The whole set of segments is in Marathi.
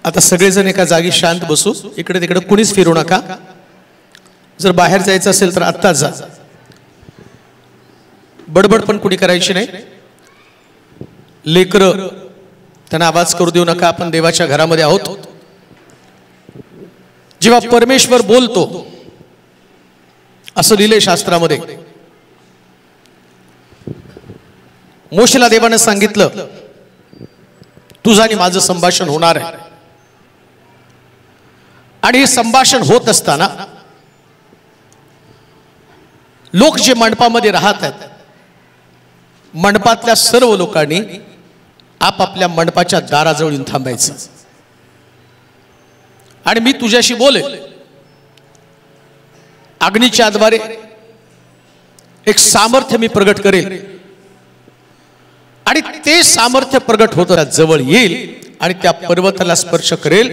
आता सगळेजण एका जागी शांत बसू, इकडे तिकडे कुणीच फिरू नका. जर बाहेर जायचं असेल तर आत्ताच जा. बडबड पण कुणी करायची नाही. लेकरं त्यांना आवाज करू देऊ नका. आपण देवाच्या घरामध्ये आहोत. जेव्हा परमेश्वर बोलतो असं लिहिलंय शास्त्रामध्ये, मोशेला देवाने सांगितलं तुझं आणि माझं संभाषण होणार आहे. आणि हे संभाषण होत असताना लोक जे मंडपामध्ये राहत आहेत, मंडपातल्या सर्व लोकांनी आपापल्या मंडपाच्या दाराजवळ येऊन थांबायचं. आणि मी तुझ्याशी बोलेल. अग्नीच्या द्वारे एक सामर्थ्य मी प्रगट करेल आणि ते सामर्थ्य प्रगट होत जवळ येईल आणि त्या पर्वताला स्पर्श करेल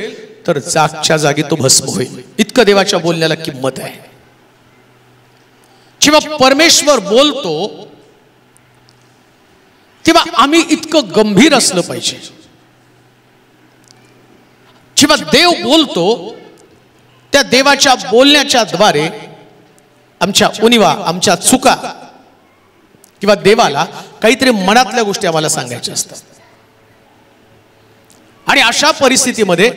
तर जागच्या जागी तो भस्म होईल. इतकं देवाच्या बोलण्याला किंमत आहे. जेव्हा परमेश्वर बोलतो तेव्हा आम्ही इतकं गंभीर असलं पाहिजे. जेव्हा देव बोलतो त्या देवाच्या बोलण्याच्या द्वारे आमच्या उणिवा, आमच्या चुका किंवा देवाला काहीतरी मनातल्या गोष्टी आम्हाला सांगायच्या असतात. आणि अशा परिस्थितीमध्ये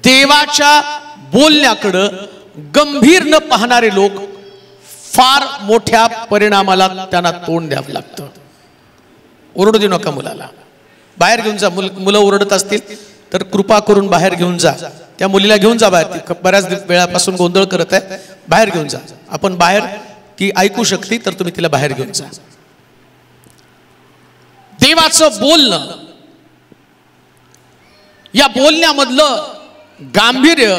देवाच्या बोलण्याकडे गंभीर न पाहणारे लोक फार मोठ्या परिणामाला त्यांना तोंड द्यावं लागतं. ओरडू देऊ नका मुलाला. बाहेर घेऊन जा. मुलं ओरडत असतील तर कृपा करून बाहेर घेऊन जा. त्या मुलीला घेऊन जा बाहेर. ती बऱ्याच वेळापासून गोंधळ करत आहे. बाहेर घेऊन जा. आपण बाहेर ती ऐकू शकते तर तुम्ही तिला बाहेर घेऊन जा. देवाचं बोलणं, या बोलण्यामधलं गांभीर्य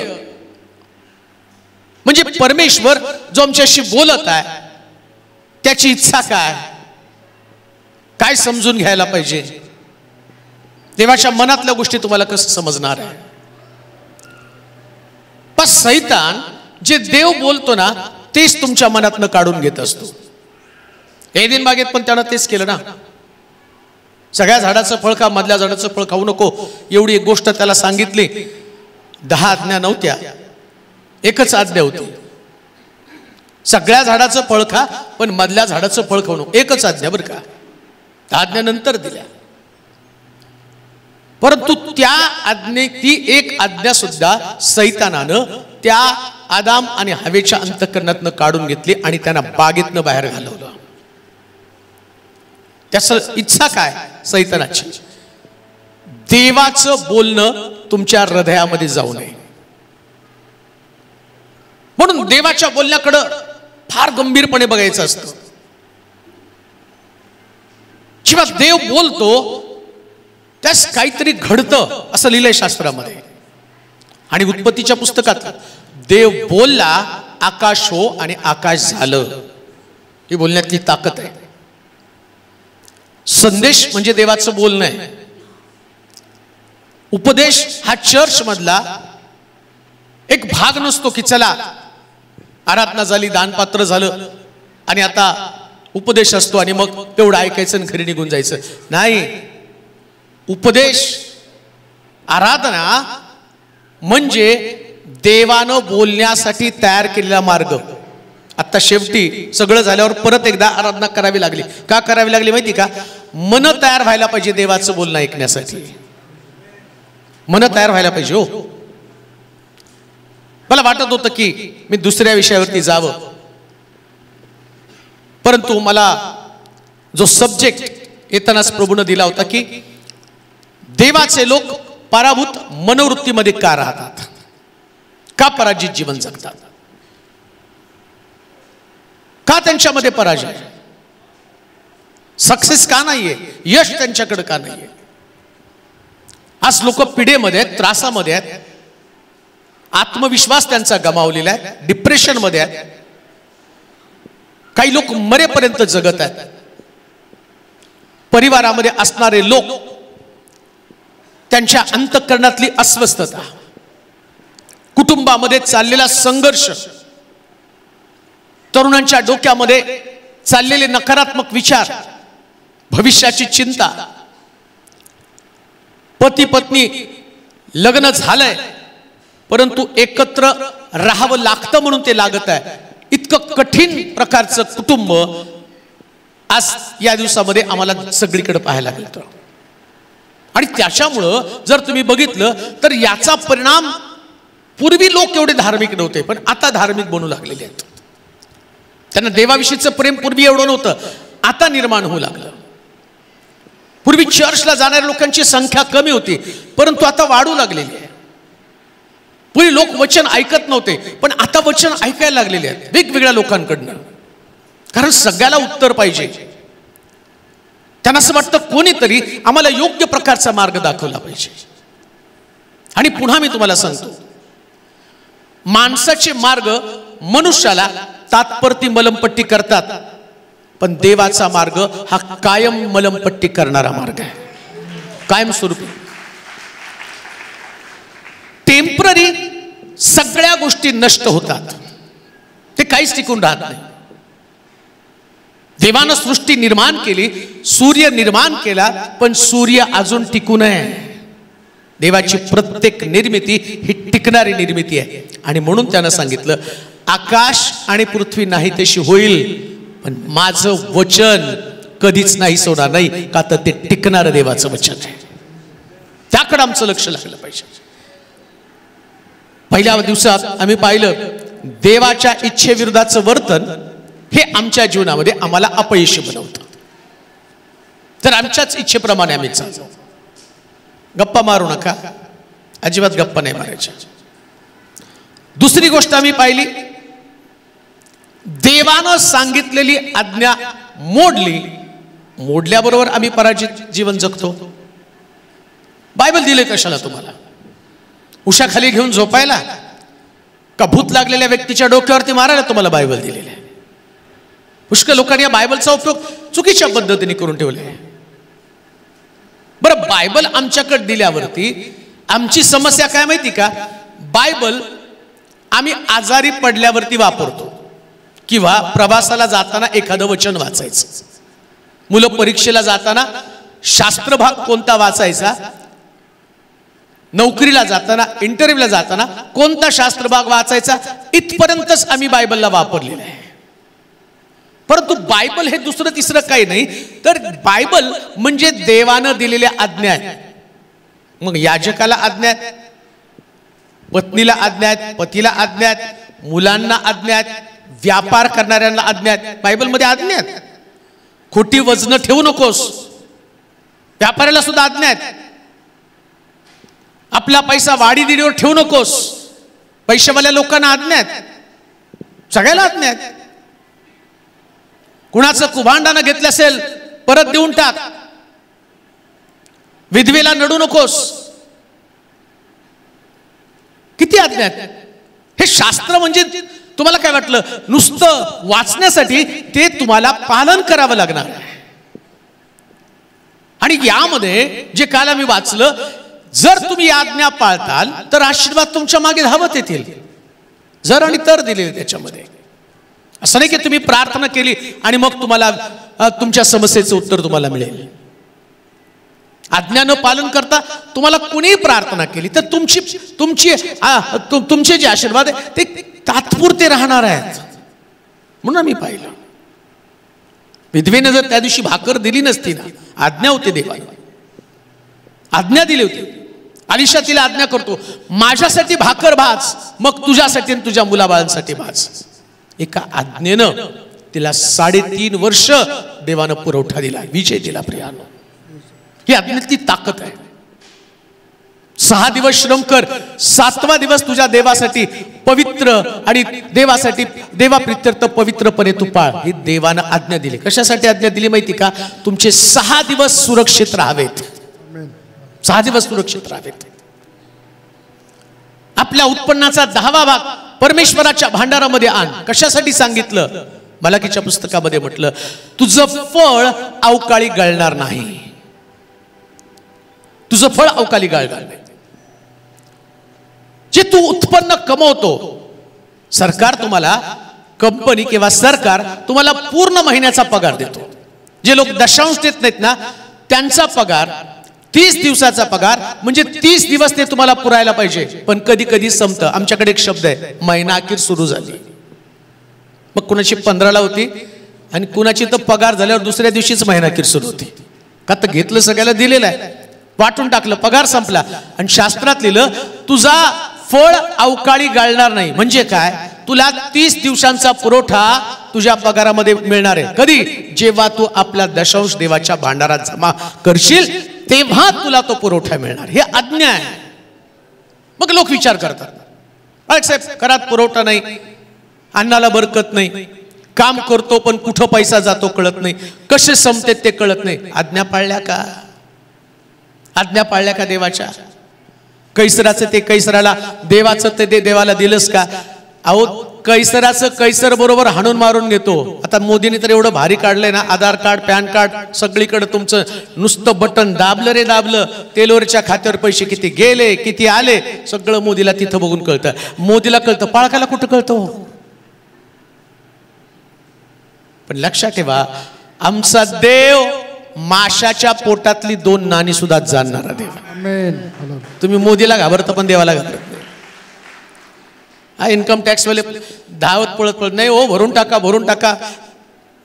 म्हणजे परमेश्वर जो आमच्याशी बोलत आहे त्याची इच्छा काय, काय समजून घ्यायला पाहिजे, देवाच्या मनातल्या गोष्टी तुम्हाला कसं समजणार आहे. पण सैतान जे देव बोलतो ना तेच तुमच्या मनातनं काढून घेत असतो. एदेन बागेत पण त्यानं तेच केलं ना. सगळ्या झाडाचं फळ खा, मधल्या झाडाचं फळ खाऊ नको एवढी एक गोष्ट त्याला सांगितली. 10 आज्ञा नव्हत्या, एकच आज्ञा होती. सगळ्या झाडाचं फळ खा पण मधल्या झाडाचं फळ खाऊ नको, एकच आज्ञा बरं का. आज्ञा नंतर दिल्या, परंतु त्या ती एक आज्ञा सुद्धा सैतानानं त्या आदाम आणि हवेच्या अंतःकरणातनं काढून घेतली आणि त्यांना बागेतनं बाहेर घालवलं. त्याचं इच्छा काय सैतानाची? देवाचं बोलणं तुमच्या हृदयामध्ये जाऊ नये. म्हणून देवाच्या बोलण्याकडे फार गंभीरपणे बघायचं असतं. जेव्हा देव बोलतो त्यास काहीतरी घडतं असं लिहिलंय शास्त्रामध्ये. आणि उत्पत्तीच्या पुस्तकात देव बोलला, आकाश हो आणि आकाश झालं. ही बोलण्यातली ताकद आहे. संदेश म्हणजे देवाचं बोलणं आहे. उपदेश हा चर्च मधला एक भाग नसतो की चला आराधना झाली, दानपात्र झालं आणि आता उपदेश असतो आणि मग तेवढं ऐकायचं आणि घरी निघून जायचं. नाही, उपदेश, आराधना म्हणजे देवानं बोलण्यासाठी तयार केलेला मार्ग. आता शेवटी सगळं झाल्यावर परत एकदा आराधना करावी लागली. का करावी लागली माहिती का? मन तयार व्हायला पाहिजे देवाचं बोलणं ऐकण्यासाठी. मन तयार व्हायला पाहिजे. हो, मला वाटत होतं की मी दुसऱ्या विषयावरती जावं, परंतु मला जो सब्जेक्ट येतानाच प्रभूने दिला होता की देवाचे लोक पराभूत मनोवृत्तीमध्ये का राहतात, का पराजित जीवन जगतात, का त्यांच्यामध्ये पराजय, सक्सेस का नाहीये, यश त्यांच्याकडे का नाहीये. आज लोक पिढेमध्ये आहेत, त्रासामध्ये आहेत, आत्मविश्वास त्यांचा गमावलेला आहे, डिप्रेशन मध्ये आहेत. काही लोक मरेपर्यंत जगत आहेत. परिवारामध्ये असणारे लोक त्यांच्या अंतःकरणातली अस्वस्थता, कुटुंबामध्ये चाललेला संघर्ष, तरुणांच्या डोक्यामध्ये चाललेले नकारात्मक विचार, भविष्याची चिंता, पती पत्नी लग्न झालंय परंतु एकत्र राहावं लागतं म्हणून ते लागत आहे. इतकं कठीण प्रकारचं कुटुंब आज या दिवसामध्ये आम्हाला सगळीकडे पाहायला मिळतं. आणि त्याच्यामुळं जर तुम्ही बघितलं तर याचा परिणाम, पूर्वी लोक एवढे धार्मिक नव्हते पण आता धार्मिक बनू लागलेले आहेत. त्यांना देवाविषयीचं प्रेम पूर्वी एवढं नव्हतं, आता निर्माण होऊ लागलं. पूर्वी चर्चला जाणाऱ्या लोकांची संख्या कमी होती परंतु आता वाढू लागलेली आहे. पूर्वी लोक वचन ऐकत नव्हते पण आता वचन ऐकायला लागलेले आहेत वेगवेगळ्या लोकांकडनं. कारण सगळ्याला उत्तर पाहिजे. त्यांना असं वाटतं कोणीतरी आम्हाला योग्य प्रकारचा मार्ग दाखवला पाहिजे. आणि पुन्हा मी तुम्हाला सांगतो, माणसाचे मार्ग मनुष्याला तात्पुरती मलमपट्टी करतात पण देवाचा मार्ग हा कायम मलमपट्टी करणारा मार्ग आहे. कायमस्वरूपी. टेम्पररी सगळ्या गोष्टी नष्ट होतात, ते काहीच टिकून राहत नाही. देवानं सृष्टी निर्माण केली, सूर्य निर्माण केला पण सूर्य अजून टिकू नये. देवाची प्रत्येक निर्मिती ही टिकणारी निर्मिती आहे. आणि म्हणून त्यानं सांगितलं आकाश आणि पृथ्वी नाही तशी होईल पण माझं वचन कधीच नाही सोडणार नाही, का तर ते टिकणारं देवाचं वचन आहे. त्याकडे आमचं लक्ष लागलं पाहिजे. पहिल्या दिवसात आम्ही पाहिलं देवाच्या इच्छेविरुद्धाचं वर्तन हे आमच्या जीवनामध्ये आम्हाला अपयशी बनवतं. तर आमच्याच इच्छेप्रमाणे आम्ही चालतो. गप्पा मारू नका, अजिबात गप्पा नाही मारायच्या. दुसरी गोष्ट आम्ही पाहिली, देवानं सांगितलेली आज्ञा मोडल्याबरोबर आम्ही पराजित जीवन जगतो. बायबल दिले कशाला तुम्हाला? उशाखाली घेऊन झोपायला का भूत लागलेल्या व्यक्तीच्या डोक्यावरती मारायला तुम्हाला बायबल दिलेले आहे? पुष्कळ लोकांनी या बायबलचा उपयोग चुकीच्या पद्धतीने करून ठेवले. बरं, बायबल आमच्याकडे दिल्यावरती आमची समस्या काय माहिती का? बायबल आम्ही आजारी पडल्यावरती वापरतो किंवा प्रवासाला जाताना एखादं वचन वाचायचं. मुलं परीक्षेला जाताना शास्त्र भाग कोणता वाचायचा, नोकरीला जाताना, इंटरव्ह्यूला जाताना कोणता शास्त्र भाग वाचायचा, इथपर्यंतच आम्ही बायबलला वापरलेलं आहे. परंतु बायबल हे दुसरं तिसरं काही नाही, तर बायबल म्हणजे देवानं दिलेल्या आज्ञा आहेत. मग याजकाला आज्ञा आहेत, पत्नीला आज्ञा आहेत, पतीला आज्ञा आहेत, मुलांना आज्ञा आहेत, व्यापार करणाऱ्यांना आज्ञा आहेत. बायबलमध्ये आज्ञा आहेत. खोटी वजन ठेवू नकोस, व्यापाऱ्याला सुद्धा आज्ञा आहेत. आपला पैसा वाडी दिडीवर ठेवू नकोस, पैशावाल्या लोकांना आज्ञा आहेत. सगळ्याला आज्ञा आहेत. कुणाचं कुभांडानं घेतलं असेल परत देऊन टाक. विधवेला नडू नकोस. किती आज्ञा आहेत. हे शास्त्र म्हणजे तुम्हाला काय वाटलं नुसतं वाचण्यासाठी? ते तुम्हाला पालन करावं लागणार. आणि यामध्ये जे काल आम्ही वाचलं, जर तुम्ही आज्ञा पाळताल तर आशीर्वाद तुमच्या मागे धावत येतील. जर आणि तर दिलेले त्याच्यामध्ये. असं नाही की तुम्ही प्रार्थना केली आणि मग तुम्हाला तुमच्या समस्येचं उत्तर तुम्हाला मिळेल. आज्ञा न पालन करता तुम्हाला कुणी प्रार्थना केली तर तुमचे जे आशीर्वाद आहे ते तात्पुरते राहणार आहेत. म्हणून आम्ही पाहिलं, विधवेने जर त्या दिवशी भाकर दिली नसती ना, आज्ञा होती देवाने, आज्ञा दिली होती. अलिशा तिला आज्ञा करतो, माझ्यासाठी भाकर भाज, मग तुझ्यासाठी आणि तुझ्या मुलाबाळांसाठी भाज. एका आज्ञेनं तिला 3.5 वर्ष देवानं पुरवठा दिला, विजय दिला. प्रियानो, ही आज्ञेतली ताकद आहे. 6 दिवस श्रम कर, 7वा दिवस तुझ्या देवासाठी पवित्र आणि देवासाठी देवाप्रित्यर्थ पवित्रपणे तू पाळ. ही देवानं आज्ञा दिली. कशासाठी आज्ञा दिली माहिती का? तुमचे 6 दिवस सुरक्षित राहावेत. 6 दिवस सुरक्षित राहावेत. आपल्या उत्पन्नाचा 10वा भाग परमेश्वराच्या भांडारामध्ये आण. कशासाठी सांगितलं? मलाकीच्या पुस्तकामध्ये म्हटलं, तुझं फळ अवकाळी गळणार नाही. तुझं फळ अवकाळी गळणार नाही. जे तू उत्पन्न कमवतो, सरकार तुम्हाला, कंपनी किंवा सरकार तुम्हाला पूर्ण महिन्याचा पगार देतो. जे लोक दशांश देत नाहीत ना, त्यांचा पगार 30 दिवसाचा पगार म्हणजे 30 दिवस ते तुम्हाला पुरायला पाहिजे. पण कधी कधी संपतं. आमच्याकडे एक शब्द आहे, महिना अखेर सुरू झाली. मग कुणाची 15ला होती आणि कुणाची तर पगार झाल्यावर दुसऱ्या दिवशीच महिना अखेर सुरू होती. का तर घेतलं सगळ्याला दिलेलं आहे, वाटून टाकलं, पगार संपला. आणि शास्त्रात लिहिलं तुझा फळ अवकाळी गाळणार नाही. म्हणजे काय, तुला 30 दिवसांचा पुरवठा तुझ्या पगारामध्ये मिळणार आहे. कधी, जेव्हा तू आपला दशांश देवाच्या भांडारात जमा करशील तेव्हा तुला तो पुरवठा मिळणार. हे आज्ञा आहे. मग लोक विचार करतात, साहेब घरात पुरवठा नाही, अन्नाला बरकत नाही, काम करतो पण कुठं पैसा जातो कळत नाही, कसे संपते ते कळत नाही. आज्ञा पाळल्या का? आज्ञा पाळल्या का देवाच्या? कैसराचं ते कैसराला, देवाचं ते देवाला दिलंस का? अहो कैसराचं कैसर बरोबर हाणून मारून घेतो. आता मोदीने तर एवढं भारी काढलंय ना, आधार कार्ड, पॅन कार्ड सगळीकडे तुमचं नुसतं बटन दाबलं रे दाबलं, तेलवरच्या खात्यावर पैसे किती गेले किती आले सगळं मोदीला तिथं बघून कळतं. मोदीला कळतं, पाळकाला कुठं कळतं? पण लक्षात ठेवा, आमचा देव माशाच्या पोटातली 2 नाणी सुद्धा जाणणारा देव. तुम्ही मोदीला घाबरता पण देवाला घाबरत नाही. हा इन्कम टॅक्स वाले धावत पळत नाही, हो भरून टाका भरून टाका.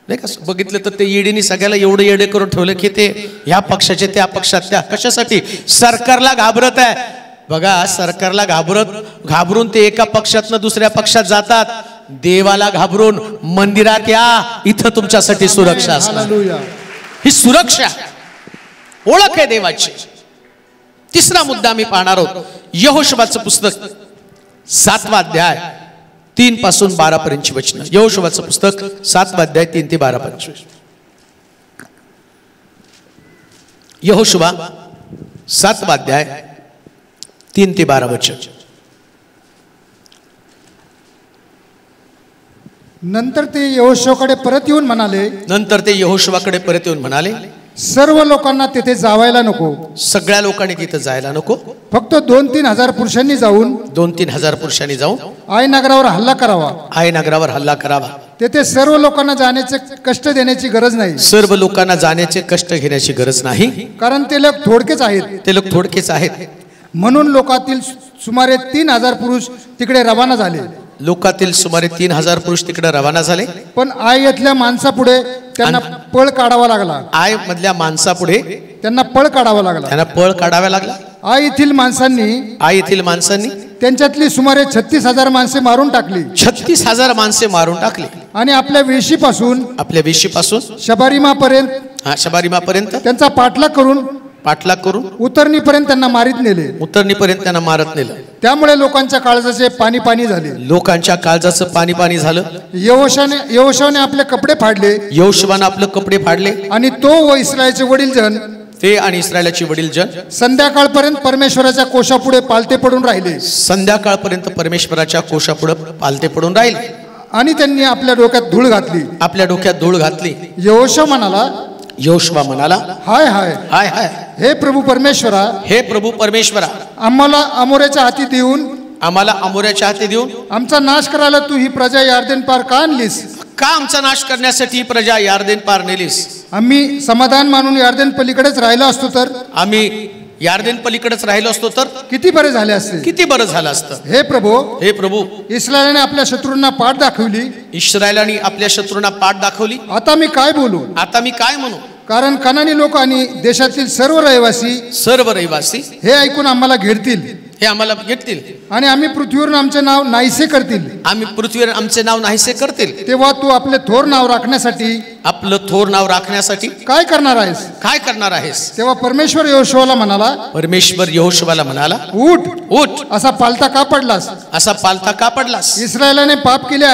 नाही का बघितलं तर ते ईडीने सगळ्याला एवढं येडे करून ठेवलं की ते ह्या पक्षाचे त्या पक्षात त्या. कशासाठी? सरकारला घाबरत आहे. बघा, सरकारला घाबरून ते एका पक्षातनं दुसऱ्या पक्षात जातात. देवाला घाबरून मंदिरात या, इथं तुमच्यासाठी सुरक्षा असणार. ही सुरक्षा ओळख आहे देवाची. तिसरा मुद्दा आम्ही पाहणार आहोत, यहोशुवाचं पुस्तक 7वा अध्याय 3 पासून 12 पर्यंतची वचनं. यहोशुवाचं पुस्तक 7वा अध्याय 3 ते 12 पर्यंत. यहोशुवा 7वा अध्याय 3 ते 12 वचन. नंतर ते यहोशुवाकडे परत येऊन म्हणाले, सर्व लोकांना तिथे जावायला नको. सगळ्या लोकांनी तिथे जायला नको. फक्त 2-3 हजार पुरुषांनी जाऊन 2-3 हजार पुरुषांनी जाऊन आय नगरावर हल्ला करावा. आय नगरावर हल्ला करावा. तेथे सर्व लोकांना जाण्याचे कष्ट देण्याची गरज नाही. सर्व लोकांना जाण्याचे कष्ट घेण्याची गरज नाही, कारण ते लोक थोडकेच आहेत. ते लोक थोडकेच आहेत. म्हणून लोकातील सुमारे 3,000 पुरुष तिकडे रवाना झाले. लोकातील सुमारे 3,000 पुरुष तिकडे रवाना झाले. पण आय येथल्या माणसापुढे त्यांना पळ काढावा लागला. आय मधल्या माणसापुढे त्यांना पळ काढावा लागला. आय येथील माणसांनी त्यांच्यातली सुमारे 36,000 माणसे मारून टाकली. 36,000 माणसे मारून टाकली. आणि आपल्या वेशीपासून शबारीमापर्यंत त्यांचा पाठलाग करून उतरणीपर्यंत त्यांना मारत नेले. त्यामुळे लोकांच्या काळजाचे पाणी झाले. यहोशुवाने आपले कपडे फाडले. आणि तो व इस्रायलचे वडीलजण संध्याकाळपर्यंत परमेश्वराच्या कोशापुढे पालते पडून राहिले. आणि त्यांनी आपल्या डोक्यात धूळ घातली. यहोशुवा म्हणाला, हाय हाय हाय हाय, हे प्रभू परमेश्वरा, आम्हाला अमोऱ्याच्या हाती देऊन आमचा नाश करायला तू ही प्रजा यार्देन पार का आणलीस? का आमचा नाश करण्यासाठी ही प्रजा यार्देन पार नेलीस? आम्ही समाधान मानून यार्देन पलीकडेच राहिलो असतो तर किती बरे झाले असते. हे प्रभू, इस्रायलाने आपल्या शत्रूंना पाठ दाखवली. आता मी काय म्हणू? कारण कनानी लोक आणि देशातील सर्व रहिवासी हे ऐकून आम्हाला घेतील. आणि आम्ही पृथ्वीवरून आमचे नाव नाहीसे करतील. तेव्हा तू आपले थोर नाव राखण्यासाठी काय करणार आहेस? तेव्हा परमेश्वर यहोशुवाला म्हणाला, उठ, असा पालता का पडलास? इस्रायलाने पाप केले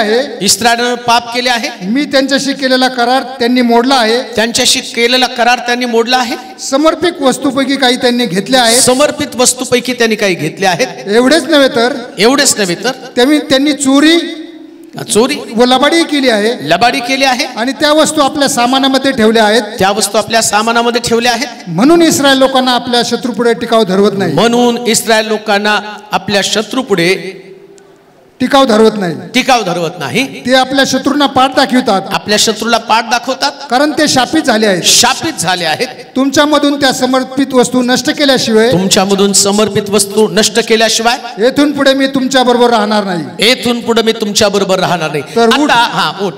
आहे. मी त्यांच्याशी केलेला करार त्यांनी मोडला आहे. समर्पित वस्तूपैकी काही त्यांनी घेतले आहेत. एवढेच नव्हे तर त्यांनी चोरी व लबाडी केली आहे. आणि त्या वस्तू आपल्या सामानामध्ये ठेवल्या आहेत. म्हणून इस्रायल लोकांना आपल्या शत्रूपुढे टिकाव धरवत नाही. टिकाव धरवत नाही, टिकाव धरवत नाही. ते आपल्या शत्रूंना पाठ दाखवतात, आपल्या शत्रूला पाठ दाखवतात, कारण ते शापित झाले आहेत, शापित झाले आहेत. तुमच्यामधून त्या समर्पित वस्तू नष्ट केल्याशिवाय, तुमच्यामधून समर्पित वस्तू नष्ट केल्याशिवाय येथून पुढे मी तुमच्या बरोबर राहणार नाही, येथून पुढे मी तुमच्या बरोबर राहणार नाही. तर उठ, हा उठ,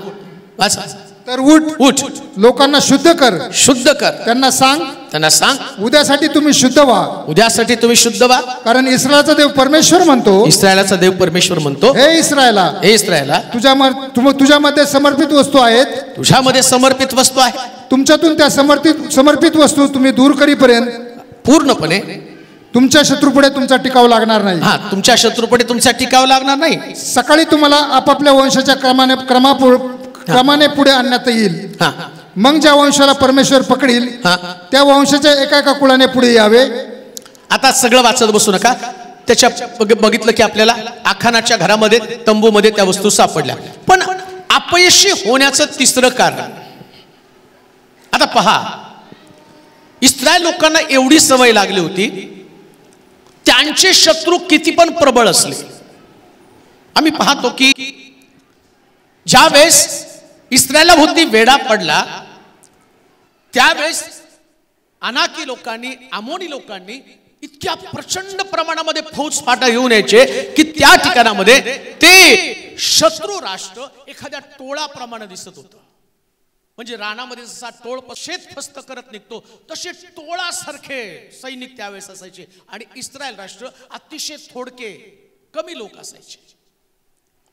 वाचा. तर उठ, उठ, लोकांना शुद्ध कर, शुद्ध कर, त्यांना सांग, त्यांना सांग, उद्यासाठी तुम्ही शुद्ध व्हा, उद्यासाठी तुम्ही शुद्ध व्हा. कारण इस्रायलचा देव परमेश्वर म्हणतो, इस्रायलाचा देव परमेश्वर म्हणतो, हे इस्रायला, हे इस्रायला, तुझ्यामध्ये समर्पित वस्तू आहेत, तुझ्यामध्ये समर्पित वस्तू आहे. तुमच्यातून त्या समर्पित वस्तू तुम्ही दूर करीपर्यंत पूर्णपणे तुमच्या शत्रूपुढे तुमचा टिकाव लागणार नाही. हा, तुमच्या शत्रूपुढे तुमचा टिकाव लागणार नाही. सकाळी तुम्हाला आपापल्या वंशाच्या क्रमाने पुढे आणण्यात येईल. मग ज्या वंशाला परमेश्वर पकडील त्या वंशाच्या एका एका कुळाने पुढे यावे. आता सगळं वाचत बसू नका. त्याच्या बघितलं की आपल्याला आखानाच्या घरामध्ये तंबूमध्ये त्या वस्तू सापडल्या. पण अपयशी होण्याचं तिसरं कारण, आता पहा, इस्रायल लोकांना एवढी सवय लागली होती, त्यांचे शत्रू किती पण प्रबळ असले. आम्ही पाहतो की ज्या वेळेस इस्रायला भोवती वेढा पडला त्यावेळेस अनाकी लोकांनी, अमोनी लोकांनी इतक्या प्रचंड प्रमाणामध्ये फौजफाटा घेऊन यायचे की त्या ठिकाणामध्ये ते शत्रू राष्ट्र एखाद्या टोळाप्रमाणे दिसत होतं. म्हणजे रानामध्ये जसा टोळ शेत फस्त करत निघतो तसे टोळासारखे सैनिक त्यावेळेस असायचे. आणि इस्रायल राष्ट्र अतिशय थोडके, कमी लोक असायचे.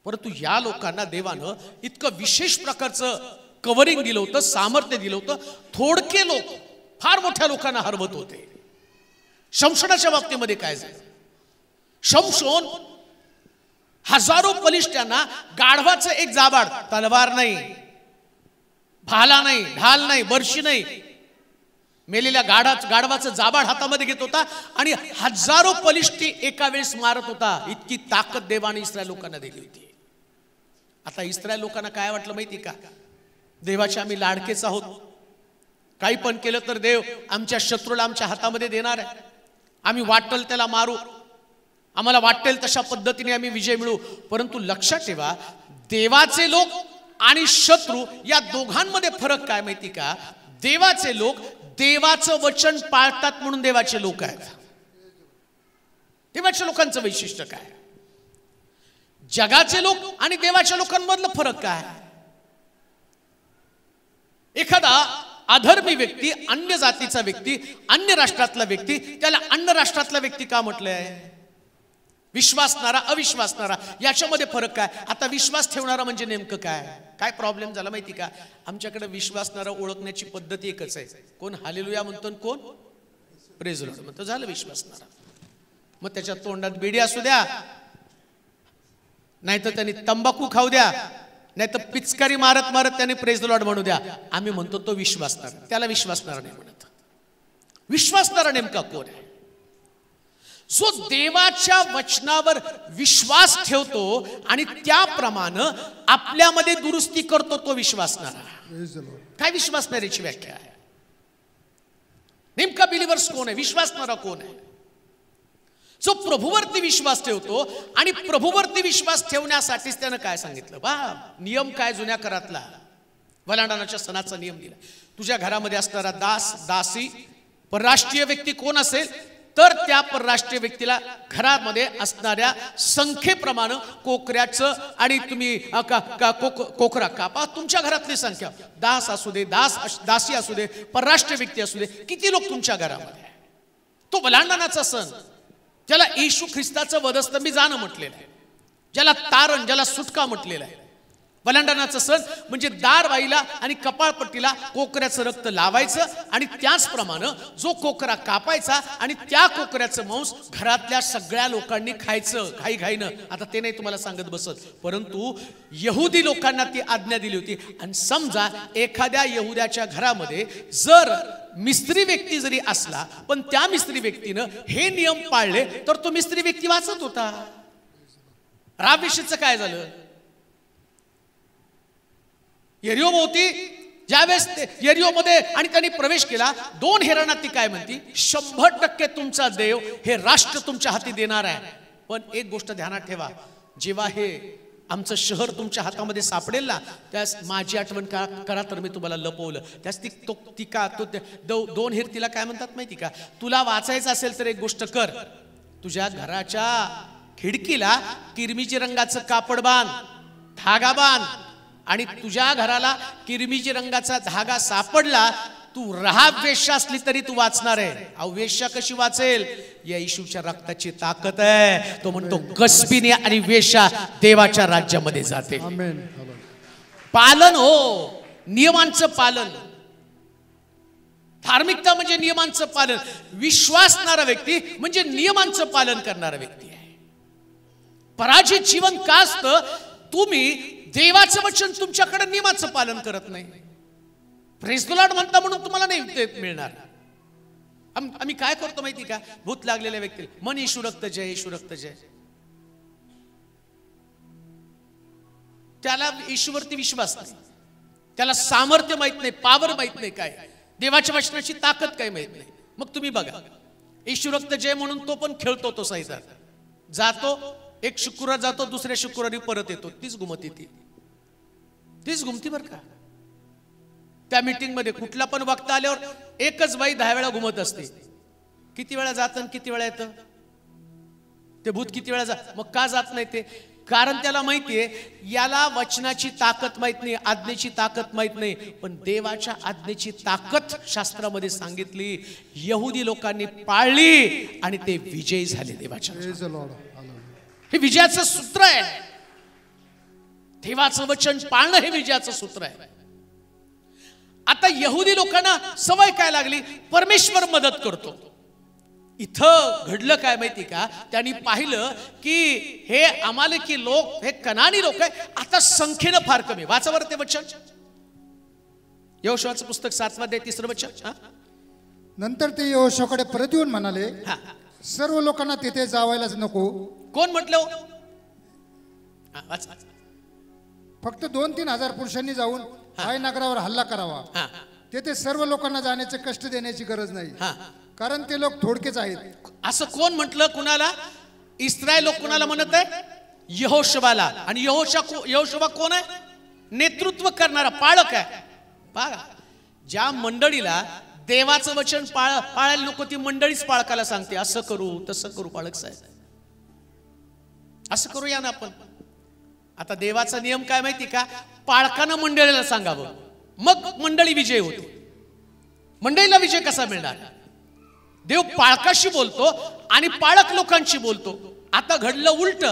परंतु या लोकांना देवानं इतकं विशेष प्रकारचं कव्हरिंग दिलं होतं, सामर्थ्य दिलं होतं. थोडके लोक फार मोठ्या लोकांना हरवत होते. शमशोनाच्या बाबतीमध्ये काय झालं? शमशोन हजारो बलिष्ठांना गाढवाचं एक जाबाड, तलवार नाही, भाला नाही, ढाल नाही, बर्शी नाही, मेलेल्या गाढवाचं जाबाड हातामध्ये घेत होता आणि हजारो बलिष्ठी एका वेळेस मारत होता. इतकी ताकद देवाने इस्रायल लोकांना दिली होती. आता इस्रायल लोकांना काय वाटलं माहिती का? देवाचे आम्ही लाडकेच आहोत, काही पण केलं तर देव आमच्या शत्रूला आमच्या हातामध्ये देणार आहे, आम्ही वाटेल त्याला मारू, आम्हाला वाटेल तशा पद्धतीने आम्ही विजय मिळू. परंतु लक्षात ठेवा, देवाचे लोक आणि शत्रू या दोघांमध्ये फरक काय माहिती का? देवाचे लोक देवाचं वचन पाळतात म्हणून देवाचे लोक आहेत. देवाच्या लोकांचं वैशिष्ट्य काय? जगाचे लोक आणि देवाच्या लोकांमधलं फरक काय? एखादा अधर्मी व्यक्ती, अन्य जातीचा व्यक्ती, अन्य राष्ट्रातला व्यक्ती, त्याला अन्य राष्ट्रातला व्यक्ती का म्हटलंय? विश्वासणारा, अविश्वासणारा, याच्यामध्ये फरक काय? आता विश्वास ठेवणारा म्हणजे नेमकं काय? काय प्रॉब्लेम झाला माहिती का? आमच्याकडे विश्वासणारा ओळखण्याची पद्धती एकच आहे. कोण हालेलुया म्हणतो, कोण प्रेज लॉर्ड म्हणतो, झालं विश्वासणारा. मग त्याच्या तोंडात बेडी असू द्या, नाहीतर त्यांनी तंबाखू खाऊ द्या, नाहीतर पिचकारी मारत मारत त्याने प्रेज लॉर्ड म्हणू द्या, आम्ही म्हणतो तो विश्वासणारा. त्याला विश्वासणारा नाही म्हणत. विश्वासणारा नेमका कोण आहे? जो देवाच्या वचनावर विश्वास ठेवतो आणि त्याप्रमाणे आपल्यामध्ये दुरुस्ती करतो, तो विश्वासणारा. काय विश्वासणाऱ्याची व्याख्या आहे? नेमका बिलीव्हर्स कोण आहे? विश्वासणारा कोण आहे? जो प्रभूवरती विश्वास ठेवतो. आणि प्रभूवरती विश्वास ठेवण्यासाठीच त्यानं काय सांगितलं? बा, नियम काय जुन्या करातला? वलांडणाच्या सणाचा नियम दिला. तुझ्या घरामध्ये असणारा दास, दासी, परराष्ट्रीय व्यक्ती कोण असेल तर त्या परराष्ट्रीय व्यक्तीला घरामध्ये असणाऱ्या संख्येप्रमाणे कोकऱ्याचं, आणि तुम्ही कोकरा कापा. तुमच्या घरातली संख्या, दास असू दे, दासी असू दे, परराष्ट्रीय व्यक्ती असू दे, किती लोक तुमच्या घरामध्ये आहे. तो वलांडणाचा सण, ज्याला येशू ख्रिस्ताचं वधस्तंभी जाणं म्हटलेलं आहे, ज्याला तारण, ज्याला सुटका म्हटलेलं आहे. वलांडणाचा सण म्हणजे दारबाईला आणि कपाळपट्टीला कोकऱ्याचं रक्त लावायचं आणि त्याचप्रमाणे जो कोकरा कापायचा आणि त्या कोकऱ्याचं मांस घरातल्या सगळ्या लोकांनी खायचं घाईघाईनं. आता ते नाही तुम्हाला सांगत बसत, परंतु यहुदी लोकांना ती आज्ञा दिली होती. आणि समजा एखाद्या यहुद्याच्या घरामध्ये जर मिस्त्री व्यक्ती जरी असला, पण त्या मिस्त्री व्यक्तीनं हे नियम पाळले तर तो मिस्त्री व्यक्ती वाचत होता. राबविषयीचं काय झालं? यरिहो भोवती ज्यावेळेस यरिहो मध्ये आणि त्यांनी प्रवेश केला, 2 हेरांना ती काय म्हणती? 100% तुमचा देव हे राष्ट्र तुमच्या हाती देणार आहे. पण एक गोष्ट ध्यानात ठेवा, जेव्हा हे आमचं शहर तुमच्या हातामध्ये सापडेल ना, त्यास माझी आठवण करा तर मी तुम्हाला लपवलं. त्यास ती का तो दोन हिर तिला काय म्हणतात माहिती का, तुला वाचायचं असेल तर एक गोष्ट कर, तुझ्या घराच्या खिडकीला किरमिजी रंगाचं कापड बांध, धागा बांध, आणि तुझ्या घराला किरमिजी रंगाचा धागा सापडला, तू राहा वेश्या असली तरी तू वाचणार आहे. अहो वेश्या कशी वाचेल? या येशूच्या रक्ताची ताकद आहे. तो म्हणतो कसबीने आणि वेश्या देवाच्या राज्यामध्ये जाते. पालन हो, नियमांचं पालन. धार्मिकता म्हणजे नियमांचं पालन. विश्वासणारा व्यक्ती म्हणजे नियमांचं पालन करणारा व्यक्ती आहे. पराजित जीवन का असतं? तुम्ही देवाचं वचन तुमच्याकडे नियमाचं पालन करत नाही. प्रेज द लॉर्ड म्हणता म्हणून तुम्हाला नाही मिळणार. आम्ही काय करतो माहिती का, भूत लागलेल्या व्यक्तीला मन येशू रक्त जय, येशू रक्त जय. त्याला येशूवरती विश्वास नाही, त्याला सामर्थ्य माहित नाही, पावर माहित नाही, काय देवाच्या वचनाची ताकद काय माहित नाही. मग तुम्ही बघा, येशू रक्त जय म्हणून तो पण खेळतो, तो साईजा जातो, एक शुक्रवार जातो, दुसऱ्या शुक्रवारी परत येतो. तीच गुमती, तीच गुमती बर का. त्या मीटिंग मध्ये कुठला पण वक्ता आल्यावर एकच बाई 10 वेळा घुमत असते. किती वेळा जातं किती वेळा येतं ते भूत, किती वेळा जात. मग का जात नाही ते? कारण त्याला माहितीये याला वचनाची ताकद माहित नाही, आज्ञेची ताकद माहित नाही. पण देवाच्या आज्ञेची ताकद शास्त्रामध्ये सांगितली, यहुदी लोकांनी पाळली आणि ते विजयी झाले देवाच्या. हे विजयाचं सूत्र आहे. देवाचं वचन पाळणं हे विजयाचं सूत्र आहे. आता यहुदी लोकांना सवय काय लागली, परमेश्वर मदत करतो. इथं घडलं काय माहिती का, त्यांनी पाहिलं की हे अमालेकी लोक, हे कनानी लोक आहे, आता संख्येनं फार कमी. वाचावर ते वचन, यहोशुआचं पुस्तक 7 अध्याय 3 वचन. नंतर ते यहोशुआकडे परत येऊन म्हणाले, सर्व लोकांना तिथे जावायलाच नको. कोण म्हटलं? फक्त 2-3 हजार पुरुषांनी जाऊन हाय नगरावर हल्ला करावा. तेथे सर्व लोकांना जाण्याचे कष्ट देण्याची गरज नाही, कारण ते लोक थोडकेच आहेत. असं कोण म्हटलं? कुणाला? इस्रायल लोक कुणाला म्हणत आहे? यहोशुआला. आणि यहोशुआ कोण आहे? नेतृत्व करणारा, पाळक आहे. पहा, ज्या मंडळीला देवाचं वचन पाळायला नको, ती मंडळीच पाळकाला सांगते असं करू तसं करू. पाळक साहेब असं करूया ना आपण. आता देवाचा नियम काय माहिती का, पाळकानं मंडळीला सांगावं, मग मंडळी विजय होते. मंडळीला विजय कसा मिळणार? देव पाळकाशी बोलतो आणि पाळक लोकांशी बोलतो. आता घडलं उलट.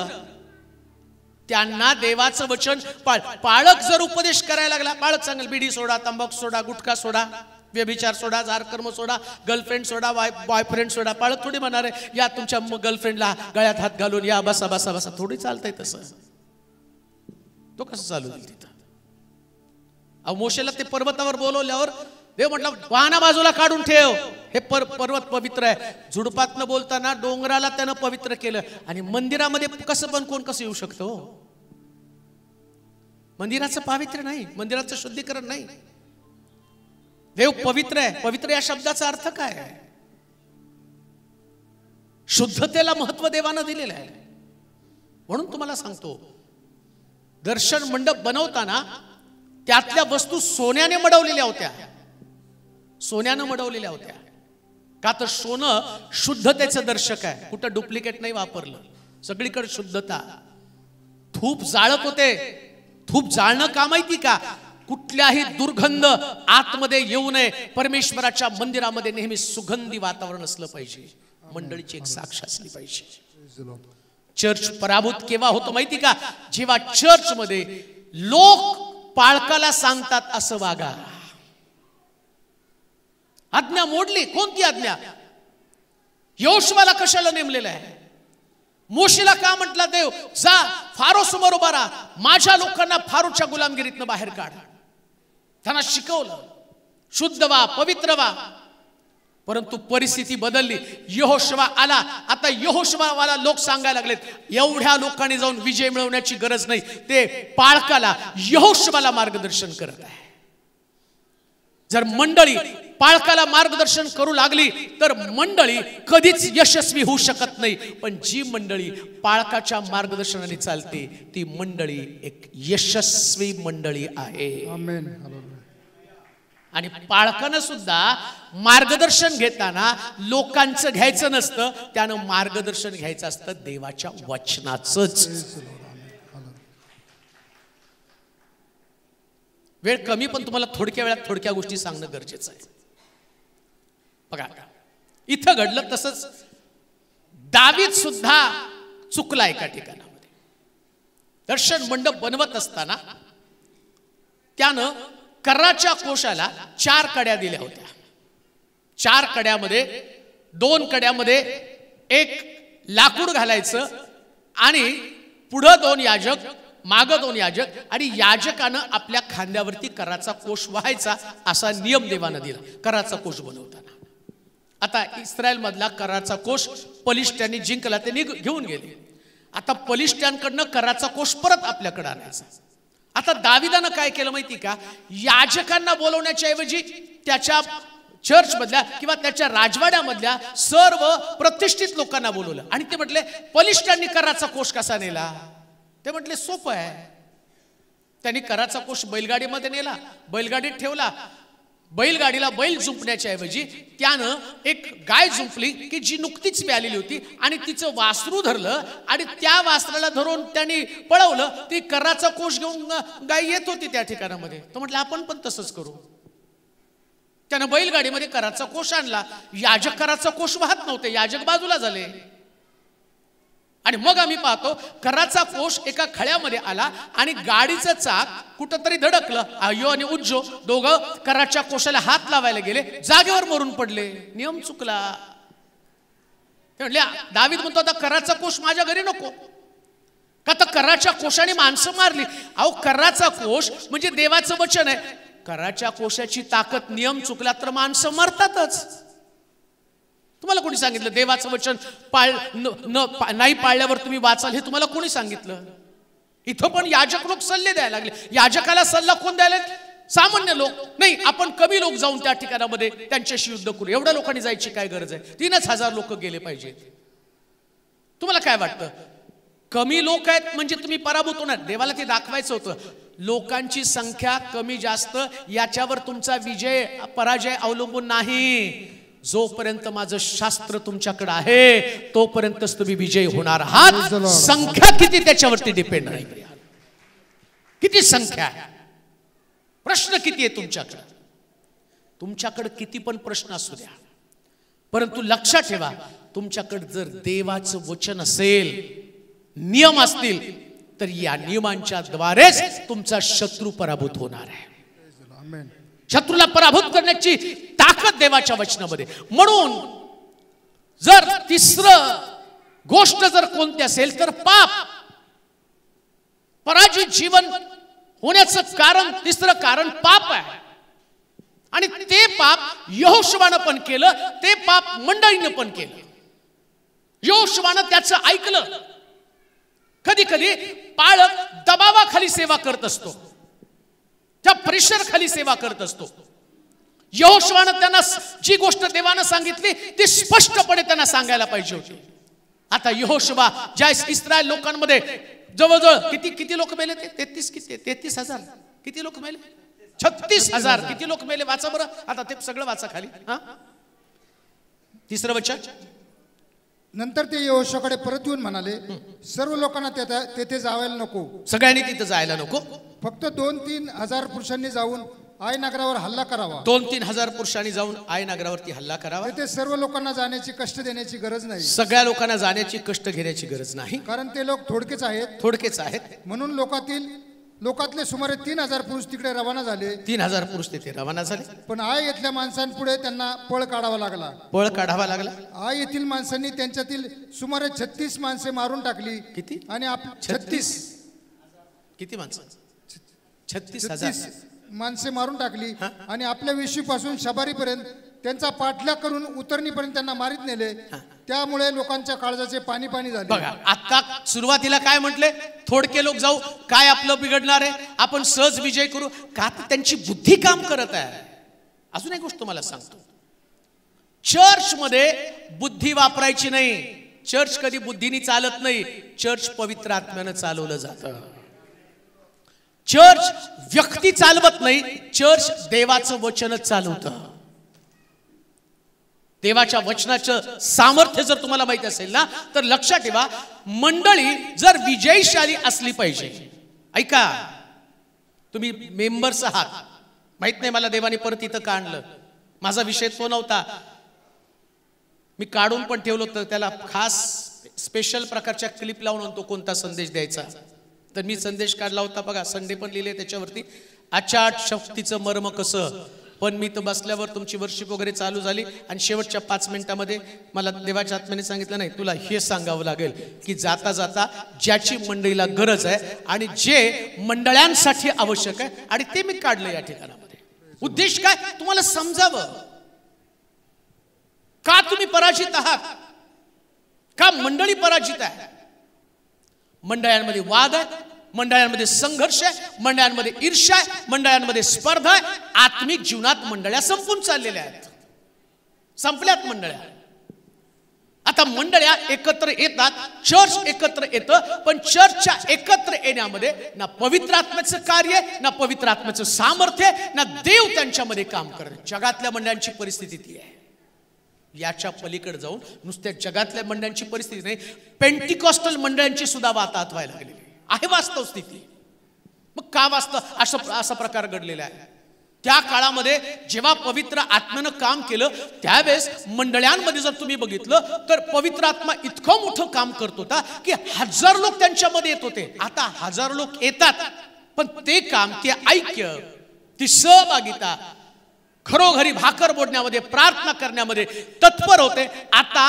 त्यांना देवाचं वचन पाळक जर उपदेश करायला लागला, पाळक सांगेल बिडी सोडा, तंबाखू सोडा, गुटखा सोडा, व्यभिचार सोडा, जारकर्म सोडा, गर्लफ्रेंड सोडा, बॉयफ्रेंड सोडा. पाळक थोडी म्हणणार आहे या तुमच्या गर्लफ्रेंडला गळ्यात हात घालून या, बसा बसा बसा. थोडी चालतंय तसं. तो कसं चालू होईल तिथं? अहो मोशेला ते पर्वतावर बोलवल्यावर देव म्हटलं वाहना बाजूला काढून ठेव, हे पर्वत पवित्र आहे. झुडपात न बोलताना डोंगराला त्यानं पवित्र केलं. आणि मंदिरामध्ये कसं पण कोण कसं येऊ शकतो? मंदिराचं पावित्र्य नाही, मंदिराचं शुद्धीकरण नाही. देव पवित्र आहे. पवित्र या शब्दाचा अर्थ काय आहे? शुद्धतेला महत्व देवानं दिलेलं आहे. म्हणून तुम्हाला सांगतो, दर्शन मंडप बनवताना त्यातल्या वस्तू सोन्याने मडवलेल्या होत्या. सोन्यानं मडवलेल्या होत्या का? तर सोनं शुद्धतेचं दर्शक आहे. कुठं डुप्लिकेट नाही वापरलं, सगळीकडे शुद्धता. धूप जाळत होते. धूप जाळणं का माहिती का? कुठल्याही दुर्गंध आतमध्ये येऊ नये. परमेश्वराच्या मंदिरामध्ये नेहमी सुगंधी वातावरण असलं पाहिजे. मंडळीची एक साक्ष असली पाहिजे. चर्च पराभूत केव्हा होतो माहिती का? जेव्हा चर्च मध्ये लोक पाळकाला सांगतात असं वागा. आज्ञा मोडली. कोणती आज्ञा? यहोशुआला कशाला नेमलेलं आहे? मोशेला का म्हटला देव जा फारो समोर उभा राहा, माझ्या लोकांना फारोच्या गुलामगिरीतनं बाहेर काढ. त्यांना शिकवलं शुद्ध व्हा, पवित्र व्हा. परंतु परिस्थिती बदलली. यहोशुआ आला. आता यहोशुआवाला लोक सांगायला लागलेत एवढ्या लोकांनी जाऊन विजय मिळवण्याची गरज नाही. ते पाळकाला, यहोशुआला मार्गदर्शन करत आहे. जर मंडळी पाळकाला मार्गदर्शन करू लागली तर मंडळी कधीच यशस्वी होऊ शकत नाही. पण जी मंडळी पाळकाच्या मार्गदर्शनाने चालते ती मंडळी एक यशस्वी मंडळी आहे. आमेन. आणि पाळकानं सुद्धा मार्गदर्शन घेताना लोकांचं घ्यायचं नसतं, त्यानं मार्गदर्शन घ्यायचं असतं देवाच्या वचनाचंच. वेळ कमी, पण तुम्हाला थोडक्या वेळात थोडक्या गोष्टी सांगणं गरजेचं आहे. बघा इथं घडलं तसंच दावीद सुद्धा चुकला एका ठिकाणामध्ये. दर्शन मंडप बनवत असताना त्यानं कराच्या कोशाला 4 कड्या दिल्या होत्या. 4 कड्यामध्ये 2 कड्यामध्ये एक लाकूड घालायचं आणि पुढं 2 याजक मागं 2 याजक आणि याजकानं आपल्या खांद्यावरती कराचा कोश व्हायचा असा नियम देवानं दिला कराचा कोश बनवताना. आता इस्रायल मधला कराचा कोश पलिष्ठ्यांनी जिंकला, ते घेऊन गेले. आता पलिष्ठ्यांकडनं कराचा कोश परत आपल्याकडे आणायचा. आता दाविदानं काय केलं माहिती का, याजकांना बोलवण्याच्या ऐवजी त्याच्या चर्च मधल्या किंवा त्याच्या राजवाड्यामधल्या सर्व प्रतिष्ठित लोकांना बोलवलं आणि ते म्हटले पलिष्ठ्यांनी कराचा कोश कसा नेला. ते म्हटले सोपं आहे. त्यांनी कराचा कोश बैलगाडीमध्ये नेला, बैलगाडीत ठेवला. बैलगाडीला बैल जुंपण्याच्या ऐवजी त्यानं एक गाय जुंपली की जी नुकतीच प्यालेली होती आणि तिचं वासरू धरलं आणि त्या वासराला धरून त्यांनी पळवलं. ती कराचा कोश घेऊन गाय येत होती त्या ठिकाणामध्ये. तो म्हटलं आपण पण तसंच करू. त्यानं बैलगाडीमध्ये कराचा कोश आणला. याजक कराचा कोश वाहत नव्हते, याजक बाजूला झाले. आणि मग आम्ही पाहतो कराचा कोश एका खळ्यामध्ये आला आणि गाडीचं चाक कुठंतरी धडकलं. अय्यो आणि उज्जो दोघं कराच्या कोशाला हात लावायला गेले, जागेवर मरून पडले. नियम चुकला. दावीद म्हणतो आता कराचा कोश माझ्या घरी नको का, तर कराच्या कोशाने माणसं मारली. अहो कराचा कोश म्हणजे देवाचं वचन आहे. कराच्या कोशाची ताकद नियम चुकला तर माणसं मरतातच. तुम्हाला कोणी सांगितलं देवाचं वचन नाही पाळल्यावर तुम्ही वाचाल, हे तुम्हाला कोणी सांगितलं. इथं पण याजक लोक सल्ले द्यायला लागले. याजकाला सल्ला कोण द्यायला, सामान्य लोक. नाही आपण कमी लोक जाऊन त्या ठिकाणामध्ये त्यांच्याशी युद्ध करू. एवढ्या लोकांनी जायची काय गरज आहे, 3000 लोक गेले पाहिजेत. तुम्हाला काय वाटतं कमी लोक आहेत म्हणजे तुम्ही पराभूत होणार. देवाला ते दाखवायचं होतं. लोकांची संख्या कमी जास्त याच्यावर तुमचा विजय पराजय अवलंबून नाही. जोपर्यंत माझं शास्त्र तुमच्याकडे आहे तोपर्यंतच तुम्ही विजयी होणार आहात. संख्या किती त्याच्यावरती डिपेंड नाही. किती संख्या आहे, प्रश्न किती आहे तुमच्याकडे. तुमच्याकडे किती पण प्रश्न असू द्या, परंतु लक्षात ठेवा तुमच्याकडे जर देवाचं वचन असेल, नियम असतील, तर या नियमांच्या द्वारेच तुमचा शत्रू पराभूत होणार आहे. शत्रूला पराभूत करण्याची ताकद देवाच्या वचनामध्ये. म्हणून जर तिसरं गोष्ट जर कोणती असेल तर पाप. पराजित जीवन होण्याचं कारण, तिसरं कारण पाप आहे. आणि ते पाप यहोशुवानं पण केलं, ते पाप मंडळीनं पण केलं. यहोशुवानं त्याचं ऐकलं. कधी कधी पाळक दबावाखाली सेवा करत असतो, त्या प्रेशर खाली सेवा करत असतो. यहोशुवानं त्यांना जी गोष्ट देवानं सांगितली ती स्पष्टपणे त्यांना सांगायला पाहिजे होती. आता यहोशुवा ज्या इस्रायल लोकांमध्ये जवळजवळ किती लोक मेले, ते 33,000 किती लोक मेले, 36,000 किती लोक मेले. वाचा बरं आता ते सगळं वाचा खाली. तिसरं वचन. नंतर ते यहोशुवाकडे परत येऊन म्हणाले, सर्व लोकांना तेथे जायला नको, सगळ्यांनी तिथे जायला नको, फक्त 2-3 हजार पुरुषांनी जाऊन आय नगरावर हल्ला करावा. 2-3 हजार पुरुषांनी जाऊन आय नगरावरती हल्ला करावा. ते सर्व लोकांना जाण्याची कष्ट देण्याची गरज नाही. सगळ्या लोकांना जाण्याची कष्ट घेण्याची गरज नाही, कारण ते लोक थोडकेच आहेत. म्हणून लोकातले सुमारे 3,000 पुरुष तिकडे रवाना झाले. 3,000 पुरुष तिथे रवाना झाले. पण आय येथील माणसांपुढे त्यांना पळ काढावा लागला. आय येथील माणसांनी त्यांच्यातील सुमारे 36 माणसे मारून टाकली. किती? आणि 36 किती माणसं? 36,000 माणसे मारून टाकली आणि आपल्या वेशीपासून शबारीपर्यंत त्यांचा पाठलाग करून उतरणीपर्यंत त्यांना मारीत नेले. त्यामुळे लोकांच्या काळजाचे पाणी झाले. बघा आता सुरुवातीला काय म्हटले, थोडके लोक जाऊ, काय आपलं बिघडणार आहे, आपण सहज विजय करू का, त्यांची बुद्धी काम करत आहे. अजून एक गोष्ट तुम्हाला सांगतो, चर्च मध्ये बुद्धी वापरायची नाही. चर्च कधी बुद्धीने चालत नाही. चर्च पवित्र आत्म्यानं चालवलं जातं. चर्च व्यक्ती चालवत नाही. चर्च देवाचं वचनच चालवतं. देवाच्या वचनाचं सामर्थ्य जर तुम्हाला माहित असेल ना, तर लक्षात ठेवा, मंडळी जर विजयशाली असली पाहिजे. ऐका, तुम्ही मेंबर्स आहात, माहित नाही मला देवाने परत इथं का आणलं, माझा विषय तो नव्हता, मी काढून पण ठेवलं होतं, त्याला खास स्पेशल प्रकारच्या क्लिप लावून आणतो कोणता संदेश द्यायचा. तर मी संदेश काढला होता बघा, संडे पण लिहिले त्याच्यावरती, अचाट शक्तीचं मर्म कसं. पण मी तर बसल्यावर तुमची वर्शिप वगैरे चालू झाली आणि शेवटच्या 5 मिनिटांमध्ये मला देवाच्या आत्म्याने सांगितलं, नाही तुला हे सांगावं लागेल की जाता जाता ज्याची मंडळीला गरज आहे आणि जे मंडळांसाठी आवश्यक आहे, आणि ते मी काढलं या ठिकाणामध्ये. उद्देश काय, तुम्हाला समजावं का तुम्ही पराजित आहात, का मंडळी पराजित आहे. मंडळांमध्ये वाद आहे, मंडळांमध्ये संघर्ष आहे, मंडळांमध्ये ईर्ष्या आहे, मंडळांमध्ये स्पर्धा आहे. आत्मिक जीवनात मंडळ्या संपून चाललेल्या आहेत, संपल्यात मंडळ्या. आता मंडळ्या एकत्र येतात, चर्च एकत्र येतं, पण चर्चच्या एकत्र येण्यामध्ये ना पवित्र आत्म्याचं कार्य, ना पवित्र आत्म्याचं सामर्थ्य, ना देव त्यांच्यामध्ये काम करत. जगातल्या मंडळांची परिस्थिती ती आहे. याच्या पलीकडे जाऊन नुसत्या जगातल्या मंडळांची परिस्थिती नाही, पेंटिकॉस्टल मंडळांची सुद्धा वाताहत व्हायला लागलेली आहे वास्तव स्थिती. मग का वास्तव असा प्रकार घडलेला आहे. त्या काळामध्ये जेव्हा पवित्र आत्म्यानं काम केलं, त्यावेळेस मंडळांमध्ये जर तुम्ही बघितलं तर पवित्र आत्मा इतकं मोठं काम करत होता की 1000 लोक त्यांच्यामध्ये येत होते. आता 1000 लोक येतात, पण ते काम, ते ऐक्य, ती सहभागिता खरोखरी भाकर बोलण्यामध्ये, प्रार्थना करण्यामध्ये तत्पर होते. आता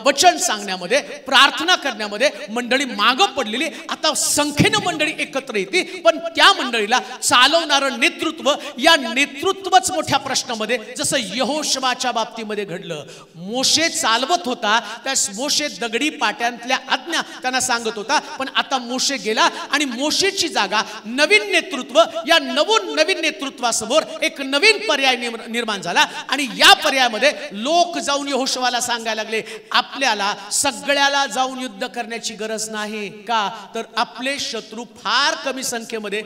वचन सांगण्यामध्ये, प्रार्थना करण्यामध्ये मंडळी मागं पडलेली. आता संख्येनं मंडळी एकत्र येते, पण त्या मंडळीला चालवणारं नेतृत्व, या नेतृत्वच मोठ्या प्रश्नामध्ये, जसं यहोशुआच्या बाबतीमध्ये घडलं. मोशे चालवत होता, त्या मोशे दगडी पाट्यांतल्या आज्ञा त्यांना सांगत होता, पण आता मोशे गेला आणि मोशेची जागा नवीन नेतृत्व, या नवीन नेतृत्वासमोर एक नवीन पर्याय निर्माण झाला. आणि या पर्यायामध्ये लोक जाऊन यहोशुआला सांगायला लागले, आपल्याला सगळ्याला जाऊन युद्ध करण्याची गरज नाही. का तर आपले शत्रू फार कमी संख्येमध्ये.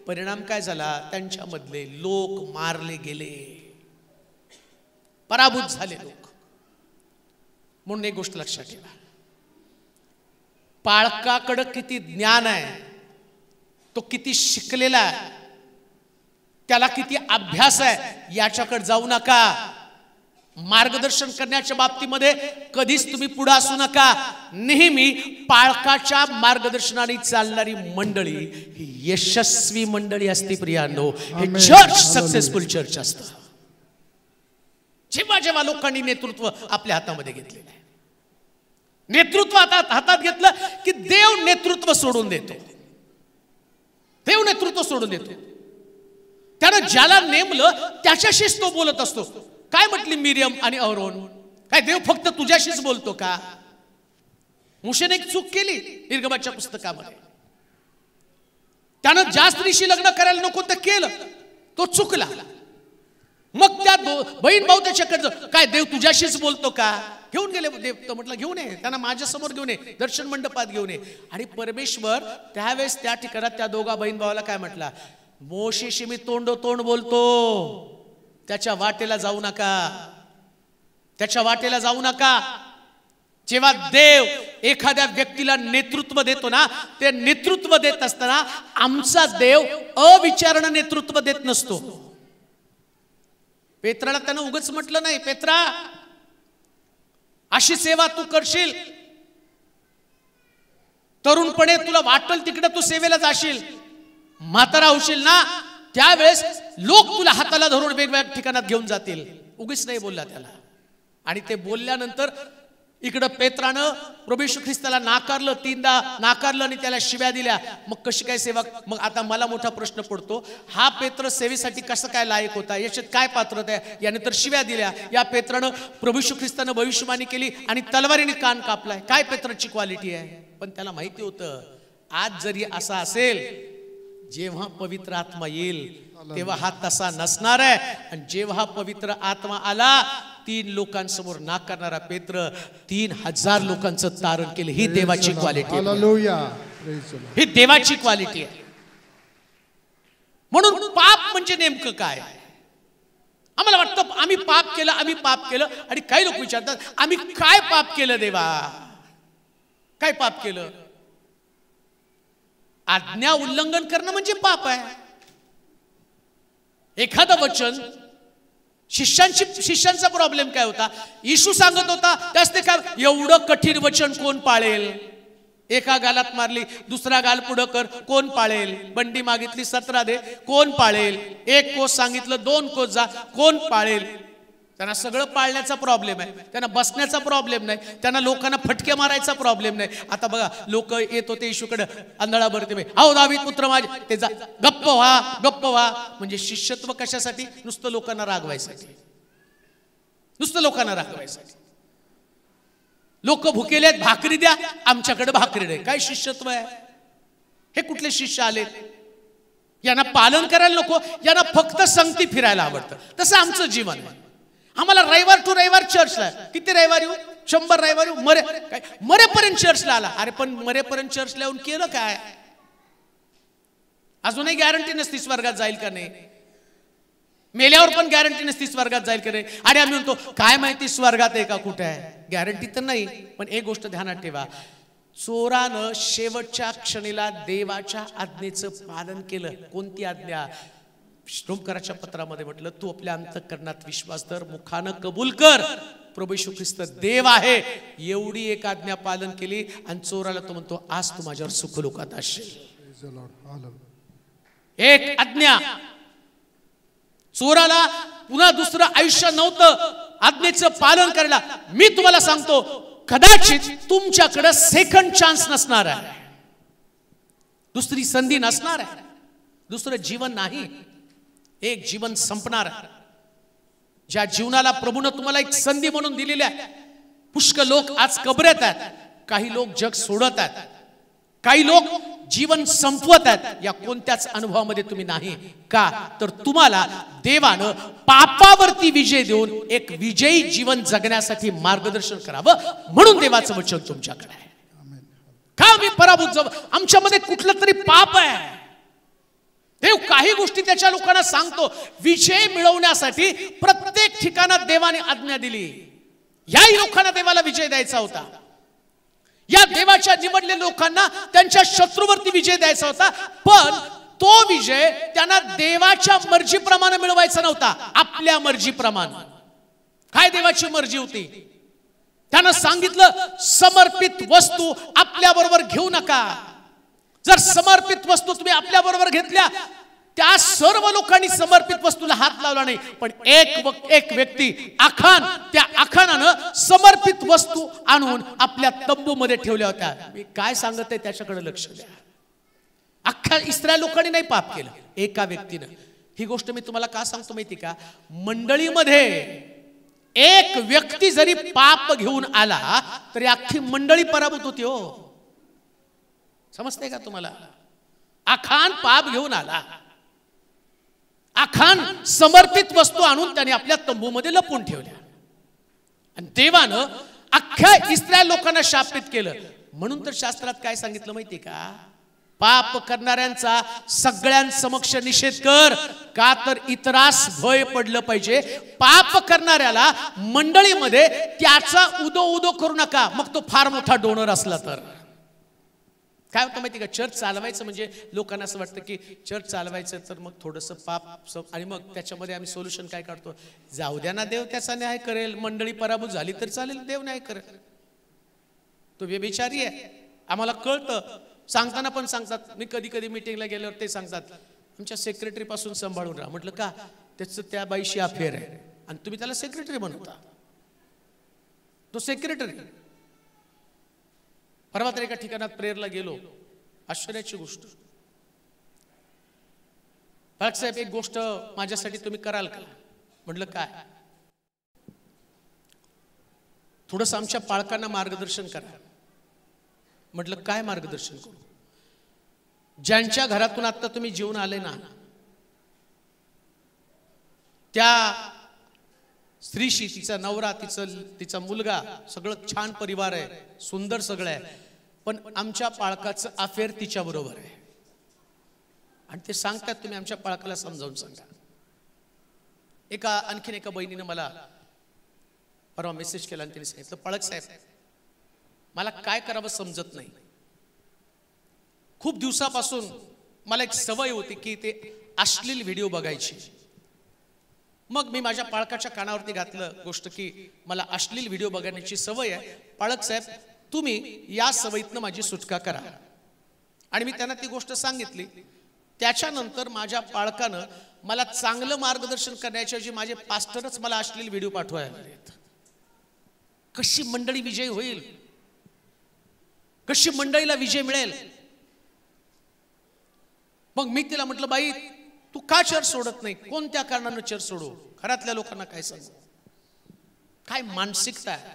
परिणाम काय झाला, त्यांच्यामधले लोक मारले गेले, पराभूत झाले लोक. म्हणून एक गोष्ट लक्षात ठेवा, पाळकाकडे किती ज्ञान आहे, तो किती शिकलेला आहे, त्याला किती अभ्यास आहे, याच्याकडे जाऊ नका. मार्गदर्शन करण्याच्या बाबतीमध्ये कधीच तुम्ही पुढे असू नका. नेहमी पाळकाच्या मार्गदर्शनाने चालणारी मंडळी ही यशस्वी मंडळी असते प्रियांनो. हे चर्च सक्सेसफुल चर्च असतं. जेव्हा जेव्हा लोकांनी नेतृत्व आपल्या हातामध्ये घेतलेलं आहे, नेतृत्व हातात घेतलं की देव नेतृत्व सोडून देतो. देव नेतृत्व सोडून देतो. त्यानं ज्याला नेमलं त्याच्याशीच तो बोलत असतो. काय म्हटली मिरियम आणि अहरोन, काय देव फक्त तुझ्याशीच बोलतो का? मोशेने एक चूक केली निर्गमाच्या पुस्तकामध्ये. त्यानं ज्या स्त्रीशी लग्न करायला नको ते केलं, तो चुकला. मग त्या बहीण भाऊ त्याच्याकडे, काय देव तुझ्याशीच बोलतो का? घेऊन गेले देव. तर म्हटलं घेऊन ये, त्यांना माझ्या समोर घेऊन ये, दर्शन मंडपात घेऊन ये. आणि परमेश्वर त्यावेळेस त्या ठिकाणात त्या दोघा बहीण भावाला काय म्हटला, मोशेशी मी तोंड बोलतो, त्याच्या वाटेला जाऊ नका, त्याच्या वाटेला जाऊ नका. जेव्हा देव एखाद्या व्यक्तीला नेतृत्व देतो ना, ते नेतृत्व देत असताना आमचा देव अविचारण नेतृत्व देत नसतो. पेत्राला त्यानं उगाच म्हटलं नाही, पेत्रा अशी सेवा तू करशील, तरुणपणे तुला वाटेल तिकडे तू सेवेला जाशील, म्हातारा होशील ना, त्यावेळेस लोक तुला हाताला धरून वेगवेगळ्या ठिकाणात घेऊन जातील. उगीच नाही बोलला त्याला. आणि ते बोलल्यानंतर इकडं पेत्रानं प्रभू येशू ख्रिस्ताला नाकारलं, 3दा नाकारलं आणि त्याला शिव्या दिल्या. मग कशी काय सेवा? मग आता मला मोठा प्रश्न पडतो, हा पेत्र सेवेसाठी कसं काय लायक होता, याच्यात काय पात्रता आहे? याने तर शिव्या दिल्या. या पेत्रानं प्रभू येशू ख्रिस्तानं भविष्यवाणी केली आणि तलवारीने कान कापलाय. काय पेत्राची क्वालिटी आहे? पण त्याला माहिती होतं, आज जरी असा असेल, जेव्हा पवित्र आत्मा येईल तेव्हा हा तसा नसणार आहे. आणि जेव्हा पवित्र आत्मा आला 3 लोकांसमोर नाकारणारा पेत्र 3000 लोकांचं तारण केलं. ही देवाची क्वालिटी आहे. ही देवाची क्वालिटी आहे. म्हणून पाप म्हणजे नेमकं काय? आम्हाला वाटतं आम्ही पाप केलं आणि काही लोक विचारतात आम्ही काय पाप केलं देवा? काय पाप केलं? आज्ञा उल्लंघन करणं म्हणजे पाप आहे. एखादं वचन शिष्यांचा प्रॉब्लेम काय होता? येशू सांगत होता त्यास ते काय एवढं कठीण वचन कोण पाळेल? एका गालात मारली दुसरा गाल पुढं कर, कोण पाळेल? बंडी मागितली 17 दे, कोण पाळेल? 1 कोस सांगितलं 2 कोस जा, कोण पाळेल? त्यांना सगळं पाळण्याचा प्रॉब्लेम आहे. त्यांना बसण्याचा प्रॉब्लेम नाही. त्यांना लोकांना फटके मारायचा प्रॉब्लेम नाही. आता बघा लोक येत होते येशूकडे आंधळा भरते, अहो दावीद पुत्र माझे, ते जा गप्प व्हा. म्हणजे शिष्यत्व कशासाठी? नुसतं लोकांना रागवायसाठी. लोक भुकेले आहेत, भाकरी द्या, आमच्याकडे भाकरी नाही. काय शिष्यत्व आहे हे? कुठले शिष्य आले? यांना पालन करायला नको, यांना फक्त संगती फिरायला आवडतं. तसं आमचं जीवन आहे. आम्हाला रविवार टू रविवार चर्चला. किती रविवार येऊ? 100 रविवार येऊ. मरेपर्यंत चर्चला आला. अरे पण मरेपर्यंत चर्चला येऊन केलं काय? अजूनही गॅरंटी नसती स्वर्गात जाईल का नाही. मेल्यावर पण गॅरंटी नसती स्वर्गात जाईल का नाही. आणि आम्ही म्हणतो काय माहिती स्वर्गात आहे का कुठे आहे? गॅरंटी तर नाही. पण एक गोष्ट ध्यानात ठेवा, चोरानं शेवटच्या क्षणीला देवाच्या आज्ञेचं पालन केलं. कोणती आज्ञा? रोमकराच्या पत्रामध्ये म्हटलं तू आपल्या अंतःकरणात विश्वास धर, मुखानं कबूल कर, प्रभू येशू ख्रिस्त देव आहे. एवढी एक आज्ञा पालन केली आणि चोराला तो म्हणतो आज तू माझ्यावर सुखलोकात असशील. एक आज्ञा. चोराला पुन्हा दुसरं आयुष्य नव्हतं आज्ञेचं पालन करायला. मी तुम्हाला सांगतो कदाचित तुमच्याकडे सेकंड चान्स नसणार आहे, दुसरी संधी नसणार आहे, दुसरं जीवन नाही. एक जीवन संपणार आहे. ज्या जीवनाला प्रभूने तुम्हाला एक संधी म्हणून दिलेली आहे. पुष्कळ लोक आज कबरेत आहेत, काही लोक जग सोडत आहेत, काही लोक जीवन संपवत आहेत. या कोणत्याच अनुभवामध्ये तुम्ही नाही का? तर तुम्हाला देवानं पापावरती विजय देऊन एक विजयी जीवन जगण्यासाठी मार्गदर्शन करावं म्हणून देवाचं वचन तुमच्याकडे आहे. का मी पराभूत जाऊ? आमच्यामध्ये कुठलं तरी पाप आहे. देव काही गोष्टी त्याच्या लोकांना सांगतो. विजय मिळवण्यासाठी प्रत्येक ठिकाणात देवाने आज्ञा दिली. याही लोकांना देवाला विजय द्यायचा होता. या देवाच्या निवडलेल्या लोकांना त्यांच्या शत्रूवरती विजय द्यायचा होता. पण तो विजय त्यांना देवाच्या मर्जीप्रमाणे मिळवायचा नव्हता, आपल्या मर्जीप्रमाणे. काय देवाची मर्जी होती? त्यानं सांगितलं समर्पित वस्तू आपल्या बरोबर घेऊ नका. जर समर्पित वस्तू तुम्ही आपल्या बरोबर घेतल्या, त्या सर्व लोकांनी समर्पित वस्तूला हात लावला नाही. पण एक व्यक्ती आखान, त्या आखानानं समर्पित वस्तू आणून आपल्या तंबूमध्ये ठेवल्या होत्या. मी काय सांगत आहे त्याच्याकडे लक्ष द्या. अख्ख्या इस्रायल लोकांनी नाही पाप केलं, एका व्यक्तीनं. ही गोष्ट मी तुम्हाला का सांगतो माहिती का? मंडळीमध्ये एक व्यक्ती जरी पाप घेऊन आला तरी अख्खी मंडळी पराभूत होती. हो, समजते का तुम्हाला? आखान पाप घेऊन आला, आखान समर्पित वस्तू आणून त्याने आपल्या तंबूमध्ये लपून ठेवल्या आणि देवानं अख्ख्या इस्रायल लोकांना शापित केलं. म्हणून तर शास्त्रात काय सांगितलं माहिती का? पाप करणाऱ्यांचा सगळ्यांसमक्ष निषेध कर, का तर इतरास भय पडलं पाहिजे. पाप करणाऱ्याला मंडळीमध्ये त्याचा उदो करू नका, मग तो फार मोठा डोनर असला तर. काय होतं माहिती का? चर्च चालवायचं म्हणजे लोकांना असं वाटतं की चर्च चालवायचं तर मग थोडंसं पाप, आणि मग त्याच्यामध्ये आम्ही सोल्युशन काय काढतो? जाऊ द्या ना, देव त्याचा न्याय करेल. मंडळी पराभूत झाली तर चालेल, देव न्याय करेल. तो व्यभिचारी आहे, आम्हाला कळतं. सांगताना पण सांगतात. मी कधी कधी मीटिंगला गेल्यावर ते सांगतात आमच्या सेक्रेटरी पासून सांभाळून राहा. म्हटलं का? त्याचं त्या बाईशी अफेअर आहे आणि तुम्ही त्याला सेक्रेटरी बनवता. तो सेक्रेटरी. परवा तर एका ठिकाणात प्रेयरला गेलो, आश्चर्याची गोष्ट. पालक साहेब एक गोष्ट माझ्यासाठी तुम्ही कराल का? म्हटलं काय? थोडंसं आमच्या पालकांना मार्गदर्शन करा. म्हटलं काय मार्गदर्शन करू? ज्यांच्या घरातून आता तुम्ही जेवून आले ना, त्या स्त्रीशी, तिचा नवरा, तिचा मुलगा, सगळं छान परिवार आहे, सुंदर सगळं आहे, पण आमच्या पाळकाचं अफेअर तिच्या बरोबर आहे. आणि ते सांगतात, तुम्ही आमच्या पाळकाला समजावून सांगा. आणखीन एका बहिणीनं मला परवा मेसेज केला आणि तिने सांगितलं, पाळक साहेब, मला काय करावं समजत नाही. खूप दिवसापासून मला एक सवय होती की ते अश्लील व्हिडिओ बघायची. मग मी माझ्या पाळकाच्या कानावरती घातलं गोष्ट की मला अश्लील व्हिडिओ बघण्याची सवय आहे. पाळक साहेब, तुम्ही या सवयीतनं माझी सुटका करा. आणि मी त्यांना ती गोष्ट सांगितली. त्याच्यानंतर माझ्या पाळकानं मला चांगलं मार्गदर्शन करण्याच्या ऐवजी माझे पास्टरच मला अश्लील व्हिडिओ पाठवायला लागलेत. कशी मंडळी विजयी होईल, कशी मंडळीला विजय मिळेल. मग मी तिला म्हटलं, बाई तू का चर्च सोडत नाही? कोणत्या कारणानं चर्च सोडू? घरातल्या लोकांना काय सांगू? काय मानसिकता आहे,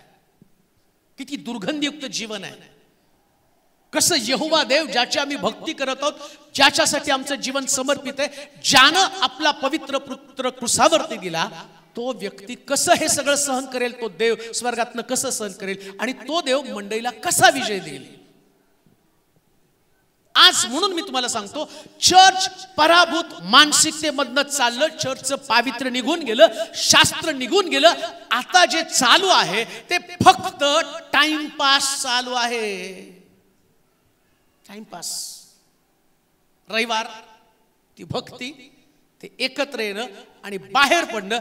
किती दुर्गंधयुक्त जीवन आहे. कसं यहोवा देव ज्याची आम्ही भक्ती करत आहोत, ज्याच्यासाठी आमचं जीवन समर्पित आहे, ज्यानं आपला पवित्र पुत्र क्रूसावरती दिला, तो व्यक्ती कसं हे सगळं सहन करेल? तो देव स्वर्गातनं कसं सहन करेल? आणि तो देव मंडळीला कसा विजय देईल? आज म्हणून मी तुम्हाला सांगतो, चर्च पराभूत मानसिकतेमधनं चाललं, चर्चचं पावित्र्य निघून गेलं, शास्त्र निघून गेलं. आता जे चालू आहे ते फक्त टाइमपास चालू आहे. टाइमपास. रविवार, ती भक्ती, ते एकत्र येणं आणि बाहेर पडणं,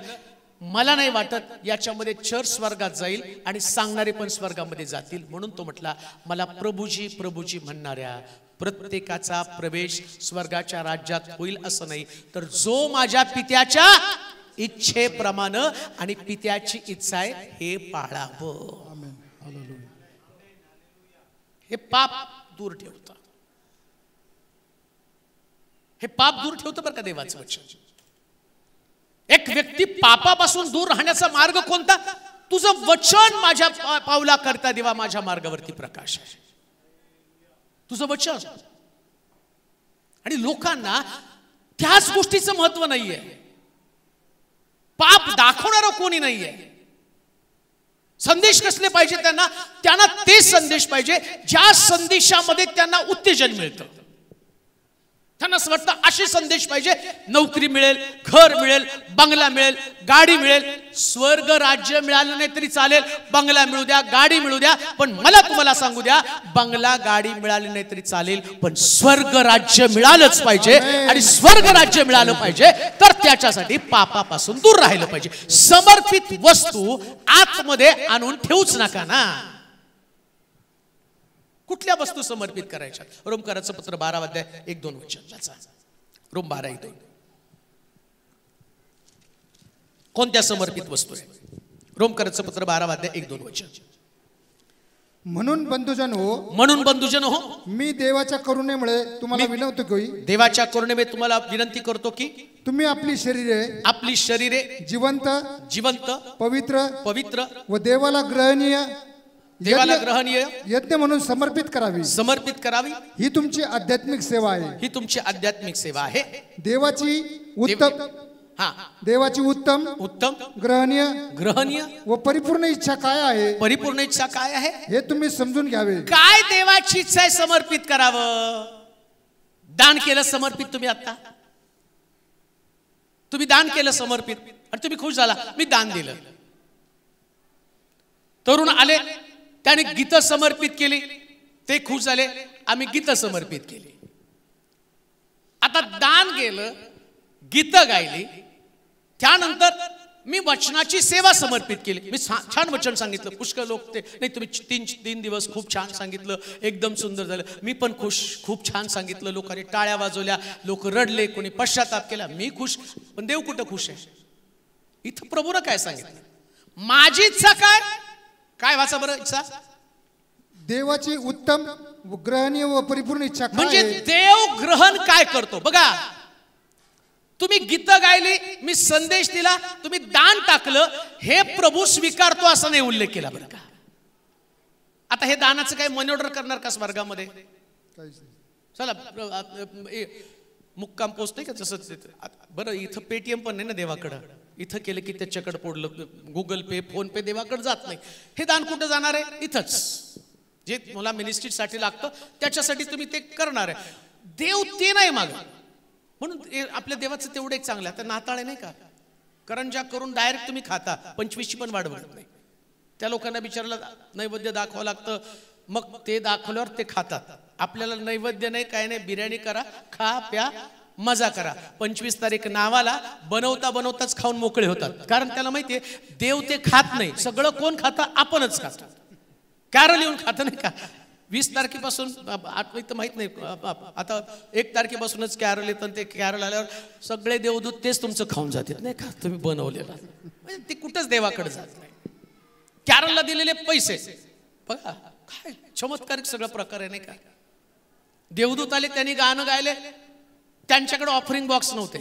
मला नाही वाटत याच्यामध्ये चर्च स्वर्गात जाईल आणि सांगणारे पण स्वर्गामध्ये जातील. म्हणून तो म्हटला, मला प्रभूजी प्रभूजी म्हणणाऱ्या प्रत्येकाचा प्रवेश स्वर्गाच्या राज्यात होईल असं नाही, तर जो माझ्या पित्याच्या इच्छेप्रमाणे, आणि पित्याची इच्छा आहे हे पाळावं. हे पाप दूर ठेवतं, हे पाप दूर ठेवतं बरं का देवाचं वचन. एक व्यक्ती पापापासून दूर राहण्याचा मार्ग कोणता? तुझं वचन माझ्या पावला करता देवा माझ्या मार्गावरती प्रकाश आहे. तुझं वचन. आणि लोकांना त्याच गोष्टीचं महत्व नाहीये. पाप दाखवणारं कोणी नाहीये. संदेश कसले पाहिजे त्यांना ते संदेश पाहिजे ज्या संदेशामध्ये त्यांना उत्तेजन मिळतं. त्यांना असं वाटतं असे संदेश पाहिजे, नोकरी मिळेल, घर मिळेल, बंगला मिळेल, गाडी मिळेल. स्वर्ग राज्य मिळालं नाही तरी चालेल, बंगला मिळू द्या, गाडी मिळू द्या, पण मला तुम्हाला सांगू द्या, बंगला गाडी मिळाली नाही तरी चालेल, पण स्वर्ग राज्य मिळालंच पाहिजे. आणि स्वर्ग राज्य मिळालं पाहिजे तर त्याच्यासाठी पापापासून दूर राहिलं पाहिजे. समर्पित वस्तू आतमध्ये आणून ठेवूच नका ना. कुठल्या वस्तू समर्पित करायच्या? रोमकराचं पत्र 12 अध्याय 1-2 वचन. रोम 12:1-2. कोणत्या समर्पित वस्तू आहे? रोमकराचं पत्र 12 अध्याय 1-2 वचन. म्हणून बंधुजन हो, मी देवाच्या करुणेमुळे तुम्हाला विनवतो की, देवाच्या करुणेमुळे तुम्हाला विनंती करतो की तुम्ही आपली शरीरे जिवंत पवित्र व देवाला ग्रहणीय यज्ञ म्हणून समर्पित करावी. ही तुमची आध्यात्मिक सेवा आहे. देवाची उत्तम ग्रहणीय व परिपूर्ण इच्छा काय आहे हे तुम्ही समजून घ्यावे. काय देवाची इच्छा आहे? समर्पित करावं. दान केलं समर्पित. तुम्ही दान केलं समर्पित आणि तुम्ही खुश झाला, मी दान दिलं. तरुण आले, त्याने गीतं समर्पित केली, ते खुश झाले, आम्ही गीतं समर्पित केली. आता दान केलं, गीतं गायली, त्यानंतर मी वचनाची सेवा समर्पित केली. मी छान वचन सांगितलं, पुष्कळ लोक ते नाही तुम्ही 3 दिवस खूप छान सांगितलं, एकदम सुंदर झालं. मी पण खुश, खूप छान सांगितलं. लोकांनी टाळ्या वाजवल्या, लोक रडले, कोणी पश्चाताप केला. मी खुश, पण देव कुठं खुश आहे? इथं प्रभूनं काय सांगितलं? माझी इच्छा काय वाचा बरं इच्छा? देवाची उत्तम ग्रहणीय व परिपूर्ण इच्छा. म्हणजे देव ग्रहण काय करतो बघा. तुम्ही गीतं गायली, मी संदेश दिला, तुम्ही दान टाकलं, हे प्रभू स्वीकारतो असा नाही उल्लेख केला बरं का. आता हे दानाचं काय मनी ऑर्डर करणार का स्वर्गामध्ये? चला मुक्काम पोचतोय का तसंच. बरं इथं पेटीएम पण नाही ना देवाकडं. इथं केलं की त्याच्याकडे पडलं, गुगल पे फोन पे देवाकडे जात नाही. हे दान कुठं जाणार आहे? इथंच. जे मला मिनिस्ट्रीसाठी लागतं त्याच्यासाठी तुम्ही ते करणार आहे. देव ते नाही मागत. म्हणून आपल्या देवाचं तेवढं एक चांगलं. आता नाताळ नाही का, करंजा करून डायरेक्ट तुम्ही खाता, 25ची पण वाढ बघत नाही. त्या लोकांना विचारलं नैवेद्य दाखवावं लागतं, मग ते दाखवल्यावर ते खातात. आपल्याला नैवेद्य नाही, काय नाही, बिर्याणी करा, खा प्या मजा करा. 25 तारीख नावाला बनवता बनवताच खाऊन मोकळे होतात. कारण त्याला माहितीये देव ते खात नाही. सगळं कोण खातं? आपणच खातो. कॅरल येऊन खातं नाही का. 20 तारखेपासून तर माहित नाही, आता 1 तारखेपासूनच कॅरल येतं. ते कॅरल आल्यावर सगळे देवदूत तेच तुमचं खाऊन जातात नाही का, तुम्ही बनवलेलं. म्हणजे ते कुठंच देवाकडे जात नाही. कॅरलला दिलेले पैसे बघा काय चमत्कारिक सगळा प्रकार आहे नाही का. देवदूत आले, त्यांनी गाणं गायले, त्यांच्याकडे ऑफरिंग बॉक्स नव्हते.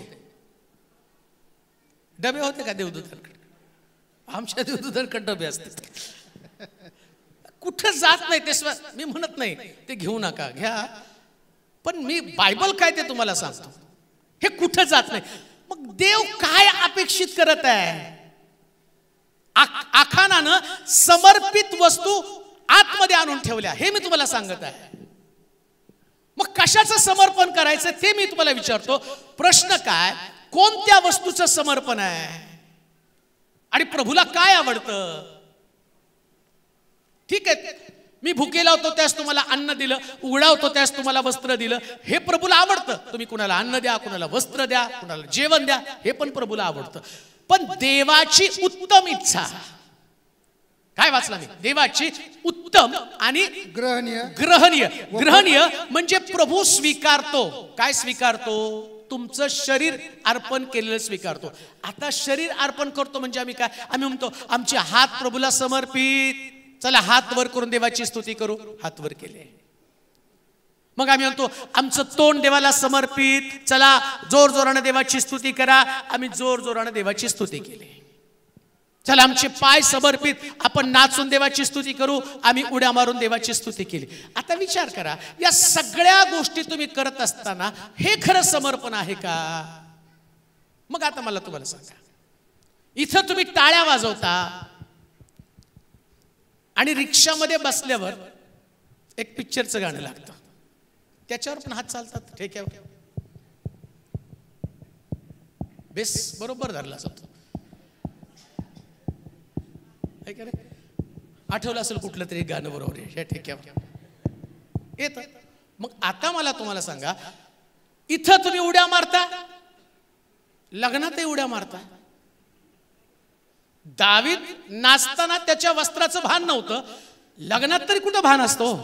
डबे होते का देवदूतांकडे? आमच्या देवदूतांकडे डबे असते. कुठं जात नाही ते. मी म्हणत नाही ते घेऊ नका, घ्या, पण मी बायबल काय ते तुम्हाला सांगतो. हे कुठं जात नाही. मग देव काय अपेक्षित करत आहे? आखानानं समर्पित वस्तू आतमध्ये आणून ठेवल्या, हे मी तुम्हाला सांगत आहे. मग कशाचं समर्पण करायचं ते मी तुम्हाला विचारतो. प्रश्न काय? कोणत्या वस्तूचं समर्पण आहे आणि प्रभूला काय आवडतं? ठीक आहे, मी भुकेला होतो त्यास तुम्हाला अन्न दिलं, उघडा होतो त्यास तुम्हाला वस्त्र दिलं, हे प्रभूला आवडतं. तुम्ही कुणाला अन्न द्या, कुणाला वस्त्र द्या, कुणाला जेवण द्या, हे पण प्रभूला आवडतं. पण देवाची उत्तम इच्छा काय वाचला मी? देवाची उत्तम आणि ग्रहणीय. ग्रहणीय ग्रहणीय म्हणजे प्रभू स्वीकारतो. काय स्वीकारतो? तुमचं शरीर अर्पण केलेलं स्वीकारतो. आता शरीर अर्पण करतो म्हणजे आम्ही काय? आम्ही म्हणतो आमचे हात प्रभूला समर्पित, चला हात वर करून देवाची स्तुती करू, हात वर केले. मग आम्ही म्हणतो आमचं तोंड देवाला समर्पित, चला जोर जोराने देवाची स्तुती करा, आम्ही जोर जोराने देवाची स्तुती केली. चला आमचे पाय समर्पित, आपण नाचून देवाची स्तुती करू, आम्ही उड्या मारून देवाची स्तुती केली. आता विचार करा, या सगळ्या गोष्टी तुम्ही करत असताना हे खरं समर्पण आहे का? मग आता मला तुम्हाला सांगा, इथं तुम्ही टाळ्या वाजवता आणि रिक्षामध्ये बसल्यावर एक पिक्चरचं गाणं लागतं, त्याच्यावर पण हात चालतात ठेक्यावर. बेस बरोबर धरला जातो. आठवलं असेल कुठलं तरी गाणं बरोबर आहे ठेक्यावर येत. मग आता मला तुम्हाला सांगा, इथं तुम्ही उड्या मारता, लग्नातही उड्या मारता. दावीद नाचताना त्याच्या वस्त्राचं भान नव्हतं, लग्नात तरी कुठं भान असतो?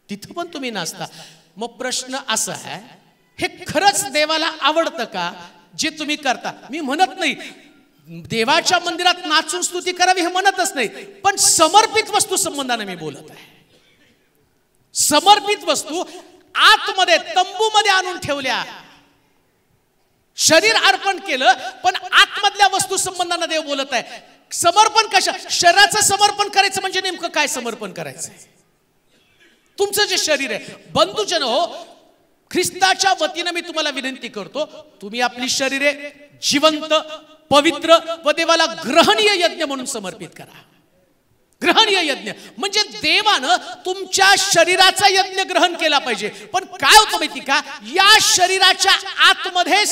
तिथं पण तुम्ही नाचता. मग प्रश्न असा आहे, हे खरंच देवाला आवडतं का जे तुम्ही करता? मी म्हणत नाही देवाच्या मंदिरात नाचून स्तुती करावी, हे म्हणतच नाही, पण समर्पित वस्तू संबंधाने मी बोलत आहे. समर्पित वस्तू आतमध्ये तंबूमध्ये आणून ठेवल्या, शरीर अर्पण केलं, पण आतमधल्या वस्तू संबंधाने देव बोलत आहे. समर्पण कशा? शरीराचं समर्पण करायचं म्हणजे नेमकं काय समर्पण करायचं? तुमचं जे शरीर आहे. बंधुजन हो, ख्रिस्ताच्या वतीने मी तुम्हाला विनंती करतो, तुम्ही आपली शरीरे जिवंत, पवित्र व देवाला ग्रहणीय यज्ञ म्हणून समर्पित करा. ग्रहणीय यज्ञ म्हणजे देवानं तुमच्या शरीराचा यज्ञ ग्रहण केला पाहिजे. पण काय होतं माहिती का, या शरीराच्या आतमध्ये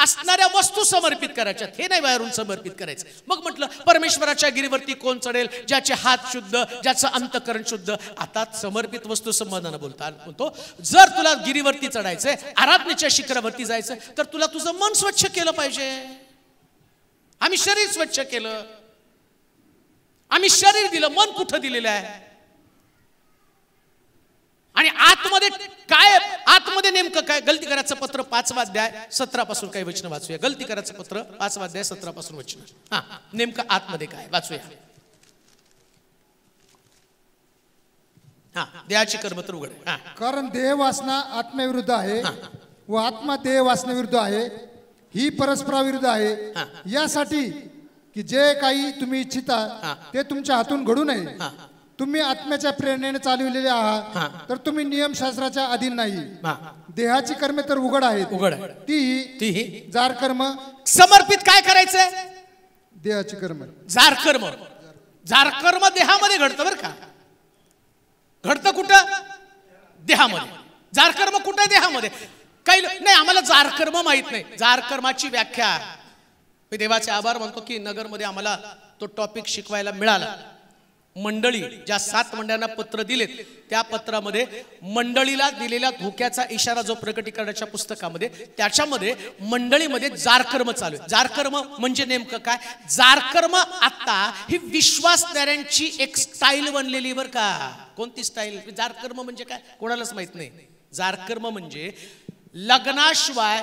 असणाऱ्या वस्तू समर्पित करायच्या, हे नाही बाहेरून समर्पित करायचं. मग म्हटलं परमेश्वराच्या गिरीवरती कोण चढेल? ज्याचे हात शुद्ध, ज्याचं अंतःकरण शुद्ध. आता समर्पित वस्तू संबंधानं बोलतो, जर तुला गिरीवरती चढायचंय, आराधनेच्या शिखरावरती जायचं, तर तुला तुझं मन स्वच्छ केलं पाहिजे. आम्ही शरीर स्वच्छ केलं, आम्ही शरीर दिलं, मन कुठं दिलेलं आहे? आणि आतमध्ये काय? आतमध्ये नेमकं काय? गलती करायचं पत्र 5वा अध्याय 17 पासून काही वचन वाचूया. गलती करायचं पत्र 5वा अध्याय 17 पासून वचन. हा, नेमकं आतमध्ये काय वाचूया. हा, देहाची कर्म तर उघड. कारण देह वासना आत्म्याविरुद्ध आहे व आत्मा देह वासनेविरुद्ध आहे, ही परस्पराविरुद्ध आहे. यासाठी की जे काही तुम्ही इच्छिता ते तुमच्या हातून घडू नये. तुम्ही आत्म्याच्या प्रेरणेने चालविलेले आहात, तर तुम्ही नियमशास्त्राच्या अधीन नाही. देहाची कर्मे तर उघड आहेत, उघड ती जार कर्म. समर्पित काय करायचंय? देहाची कर्म. जार कर्म. जार कर्म देहामध्ये घडतं बरं का. घडतं कुठं? देहामध्ये. जार कर्म कुठं? देहामध्ये. काही नाही, आम्हाला जार कर्म माहित नाही. जार कर्माची व्याख्या, मी देवाचे आभार मानतो की नगरमध्ये आम्हाला तो टॉपिक शिकवायला मिळाला. मंडळी ज्या 7 मंडळांना पत्र दिलेत त्या पत्रामध्ये मंडळीला दिलेल्या धोक्याचा इशारा जो प्रकटीकरणाच्या पुस्तकामध्ये, त्याच्यामध्ये मंडळीमध्ये जारकर्म चालू आहे. जारकर्म म्हणजे नेमकं काय? जारकर्म आता ही विश्वासणाऱ्यांची एक स्टाईल बनलेली बरं का. कोणती स्टाईल? जारकर्म म्हणजे काय कोणालाच माहित नाही. जारकर्म म्हणजे लग्नाशिवाय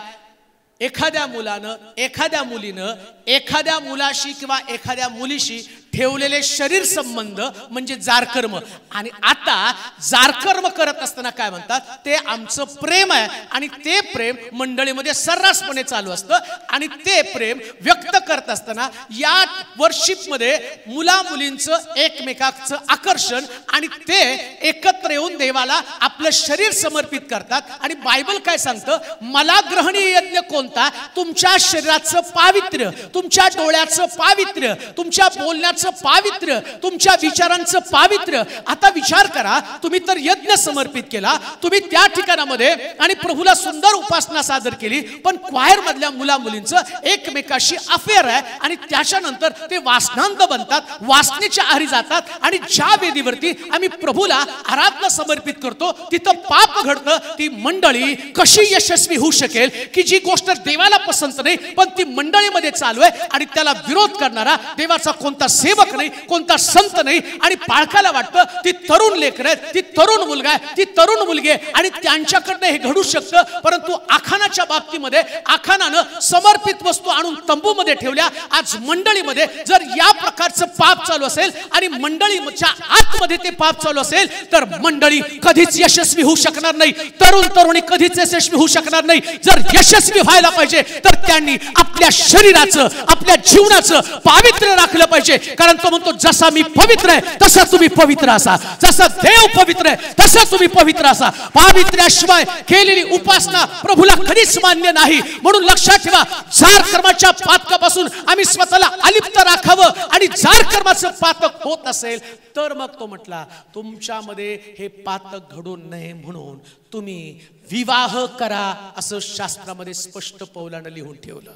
एखाद्या मुलानं, एखाद्या मुलीनं एखाद्या मुलाशी किंवा एखाद्या मुलीशी ठेवलेले शरीर संबंध म्हणजे जारकर्म. आणि आता जारकर्म करत असताना काय म्हणतात? ते आमचं प्रेम आहे. आणि ते प्रेम मंडळीमध्ये सर्रासपणे चालू असतं. आणि ते प्रेम व्यक्त करत असताना या वर्शिपमध्ये मुला मुलींचं एकमेकाचं आकर्षण, आणि ते एकत्र येऊन देवाला आपलं शरीर समर्पित करतात. आणि बायबल काय सांगतं? मला ग्रहणीय यज्ञ कोणता? तुमच्या शरीराचं पावित्र्य, तुमच्या डोळ्याचं पावित्र्य, तुमच्या बोलण्याचं पावित्र्य, तुमच्या विचारांचं पावित्र्य. आता विचार करा, तुम्ही तर यज्ञ समर्पित केला, तुम्ही त्या ठिकाणामध्ये आणि प्रभूला सुंदर उपासना सादर केली, पण क्वायर मधल्या मुला मुलींचं एकमेकाशी अफेअर आहे. आणि त्याच्यानंतर ते वासनांत बनतात, वासनेच्या आहारी जातात. आणि ज्या वेदीवरती आम्ही प्रभूला आराधना समर्पित करतो तिथं पाप घडतं. ती मंडळी कशी यशस्वी होऊ शकेल की जी गोष्ट देवाला पसंत नाही पण ती मंडळीमध्ये चालू आहे, आणि त्याला विरोध करणारा देवाचा कोणता सेवक नाही, कोणता संत नाही. आणि पाळकाला वाटतं ती तरुण लेकरं आहेत, ती तरुण मुलगा आहे, ती तरुण मुलगी आहे, आणि त्यांच्याकडनं हे घडू शकतं. परंतु आखानाच्या बाबतीमध्ये आखानानं समर्पित वस्तू आणून तंबूमध्ये ठेवल्या. आज मंडळीमध्ये जर या प्रकारचं पाप चालू असेल आणि मंडळीच्या आतमध्ये ते पाप चालू असेल तर मंडळी कधीच यशस्वी होऊ शकणार नाही. तरुण तरुणी कधीच यशस्वी होऊ शकणार नाही. जर यशस्वी व्हायला पाहिजे तर त्यांनी आपल्या शरीराचं, आपल्या जीवनाचं पावित्र्य राखलं पाहिजे. कारण तो म्हणतो जसा मी पवित्र आहे तसा तुम्ही पवित्र असा, जसा देव पवित्र आहे तसा तुम्ही पवित्र असा. पावित्र्याशिवाय केलेली उपासना प्रभूला कधीच मान्य नाही. म्हणून लक्षात ठेवा, जार कर्माच्या पातकापासून आम्ही स्वतःला अलिप्त राखावं. आणि जार कर्माचं पातक होत असेल तर मग तो म्हटला तुमच्यामध्ये हे पातक घडू नये म्हणून तुम्ही विवाह करा, असं शास्त्रामध्ये स्पष्ट पौलानं लिहून ठेवलं.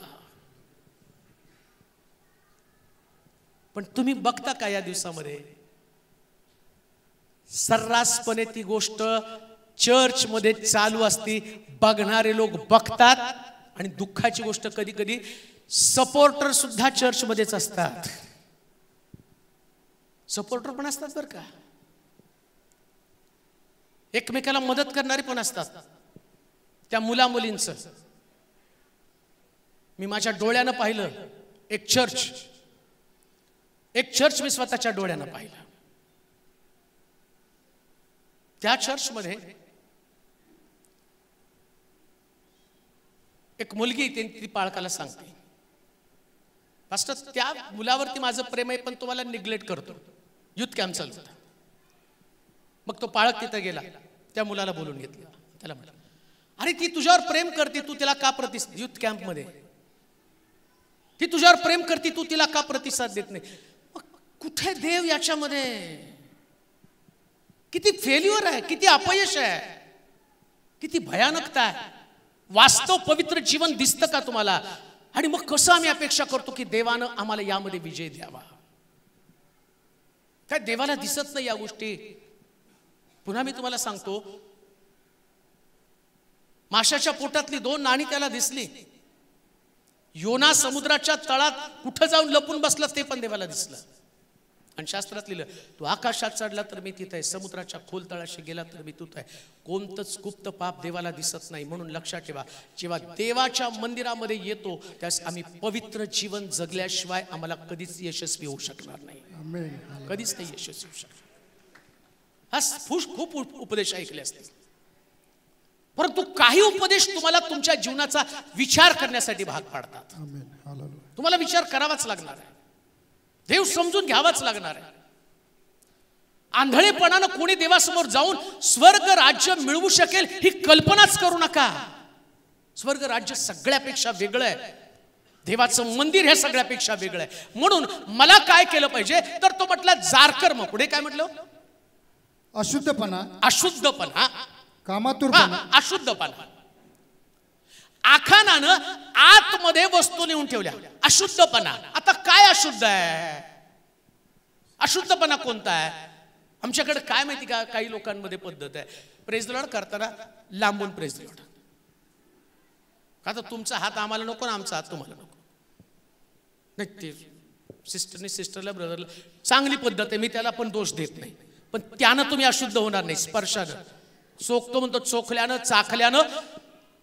पण तुम्ही बघता का या दिवसामध्ये सर्रासपणे ती गोष्ट चर्च मध्ये चालू असती, बघणारे लोक बघतात. आणि दुःखाची गोष्ट कधी कधी सपोर्टर सुद्धा चर्च मध्येच असतात. सपोर्टर पण असतात बरं का, एकमेकाला मदत करणारे पण असतात. त्या मुला मुलींचं मी माझ्या डोळ्यानं पाहिलं. एक चर्च मी स्वतःच्या डोळ्यानं पाहिलं. त्या चर्चमध्ये एक मुलगी ती पाळकाला सांगते, पास्टर त्या मुलावरती माझं प्रेम आहे पण तुम्हाला निग्लेक्ट करतो. युथ कॅम्प चालू होता. मग तो पाळक तिथं गेला, त्या मुलाला बोलून घेतलं. त्याला म्हटलं अरे ती तुझ्यावर प्रेम करते, तू तिला का प्रतिसाद, युथ कॅम्प मध्ये ती तुझ्यावर प्रेम करते, तू तिला का प्रतिसाद देत नाही? कुठे देव याच्यामध्ये? किती फेल्युअर आहे, किती अपयश आहे, किती भयानकता आहे. वास्तव पवित्र जीवन दिसतं का तुम्हाला? आणि मग कसं आम्ही अपेक्षा करतो की देवानं आम्हाला यामध्ये विजय द्यावा? काय देवाला दिसत नाही या गोष्टी? पुन्हा मी तुम्हाला सांगतो, माशाच्या पोटातली 2 नाणी त्याला दिसली. योना समुद्राच्या तळात कुठं जाऊन लपून बसला ते पण देवाला दिसलं. आणि शास्त्रात लिहिलं, तू आकाशात चढला तर मी तिथे आहे, समुद्राच्या खोल तळाशी गेला तर मी तिथे आहे. कोणतंच गुप्त पाप देवाला दिसत नाही. म्हणून लक्षात ठेवा, जेव्हा देवाच्या मंदिरामध्ये येतो त्यास आम्ही पवित्र जीवन जगल्याशिवाय आम्हाला कधीच यशस्वी होऊ शकणार नाही. कधीच नाही यशस्वी होऊ शकणार. खूप उपदेश ऐकले असतील, परंतु काही उपदेश तुम्हाला तुमच्या जीवनाचा विचार करण्यासाठी भाग पाडतात. तुम्हाला विचार करावाच लागणार आहे, देव समजून घ्यावाच लागणार आहे. आंधळेपणानं कोणी देवासमोर जाऊन स्वर्ग राज्य मिळवू शकेल ही कल्पनाच करू नका. स्वर्ग राज्य सगळ्यापेक्षा वेगळं आहे. देवाचं मंदिर हे सगळ्यापेक्षा वेगळं आहे. म्हणून मला काय केलं पाहिजे तर तो म्हटला जारकर्म. पुढे काय म्हटलं? अशुद्धपणा. अशुद्धपणा, कामातुरपणा, अशुद्धपणा. आखानानं आतमध्ये वस्तू नेऊन ठेवल्या. अशुद्धपणा. आता काय अशुद्ध आहे? अशुद्धपणा कोणता आहे? आमच्याकडे काय माहिती का, काही लोकांमध्ये पद्धत आहे प्रेज द लॉर्ड करताना लांबून प्रेज द लॉर्ड. का तर तुमचा हात आम्हाला नको ना आमचा हात तुम्हाला नको. नाही, ते सिस्टरने सिस्टरला ब्रदरला चांगली पद्धत आहे, मी त्याला पण दोष देत नाही. पण त्यानं तुम्ही अशुद्ध होणार नाही. स्पर्शानं चोखतो म्हणतो, चोखल्यानं चाखल्यानं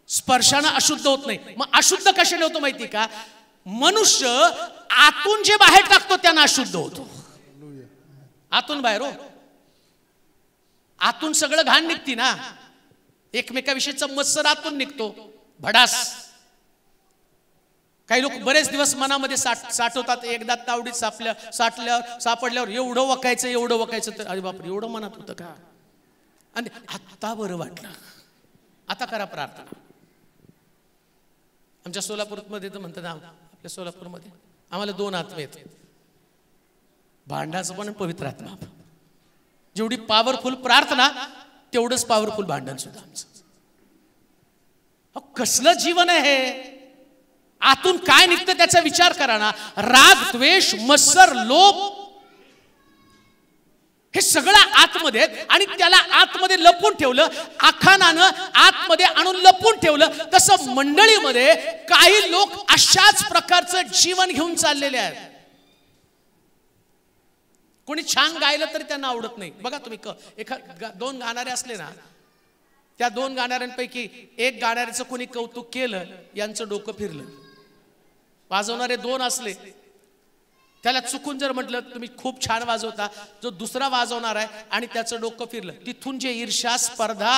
स्पर्शानं अशुद्ध होत नाही. मग अशुद्ध कशाने होतो माहिती का? मनुष्य आतून जे बाहेर टाकतो त्यानं अशुद्ध होतो. आतून बाहेर हो, आतून सगळं घाण निघती ना. एकमेकाविषयीचा मत्सर आतून निघतो, भडास. काही लोक बरेच दिवस मनामध्ये साठवतात. एकदा तावडीत सापडल्यावर एवढं वकायचं तर अरे बापरे एवढं मनात होतं का? आणि आता बरं वाटलं, आता करा प्रार्थना. आमच्या सोलापूरमध्ये तर म्हणतात, आपल्या सोलापूरमध्ये आम्हाला 2 आत्मे आहेत, भांडाचं पण पवित्र आत्मा. जेवढी पॉवरफुल प्रार्थना तेवढंच पॉवरफुल भांडण सुद्धा आमचं. कसलं जीवन आहे हे? आतून काय निघतं त्याचा विचार करा ना. राग, द्वेष, मत्सर, लोभ हे सगळं आतमध्ये आणि त्याला आतमध्ये लपून ठेवलं. आखानानं आतमध्ये आणून लपून ठेवलं. तसं मंडळीमध्ये काही लोक अशाच प्रकारचं जीवन घेऊन चाललेले आहेत. कोणी छान गायलं तरी त्यांना आवडत नाही. बघा तुम्ही 2 गाणारे असले ना, त्या 2 गाणाऱ्यांपैकी एक गाणाऱ्याचं कोणी कौतुक केलं यांचं डोकं फिरलं. वाजवणारे 2 असले, त्याला चुकून जर म्हटलं तुम्ही खूप छान वाजवता, जो दुसरा वाजवणार आहे आणि त्याचं डोकं फिरलं, तिथून जे ईर्ष्या, स्पर्धा,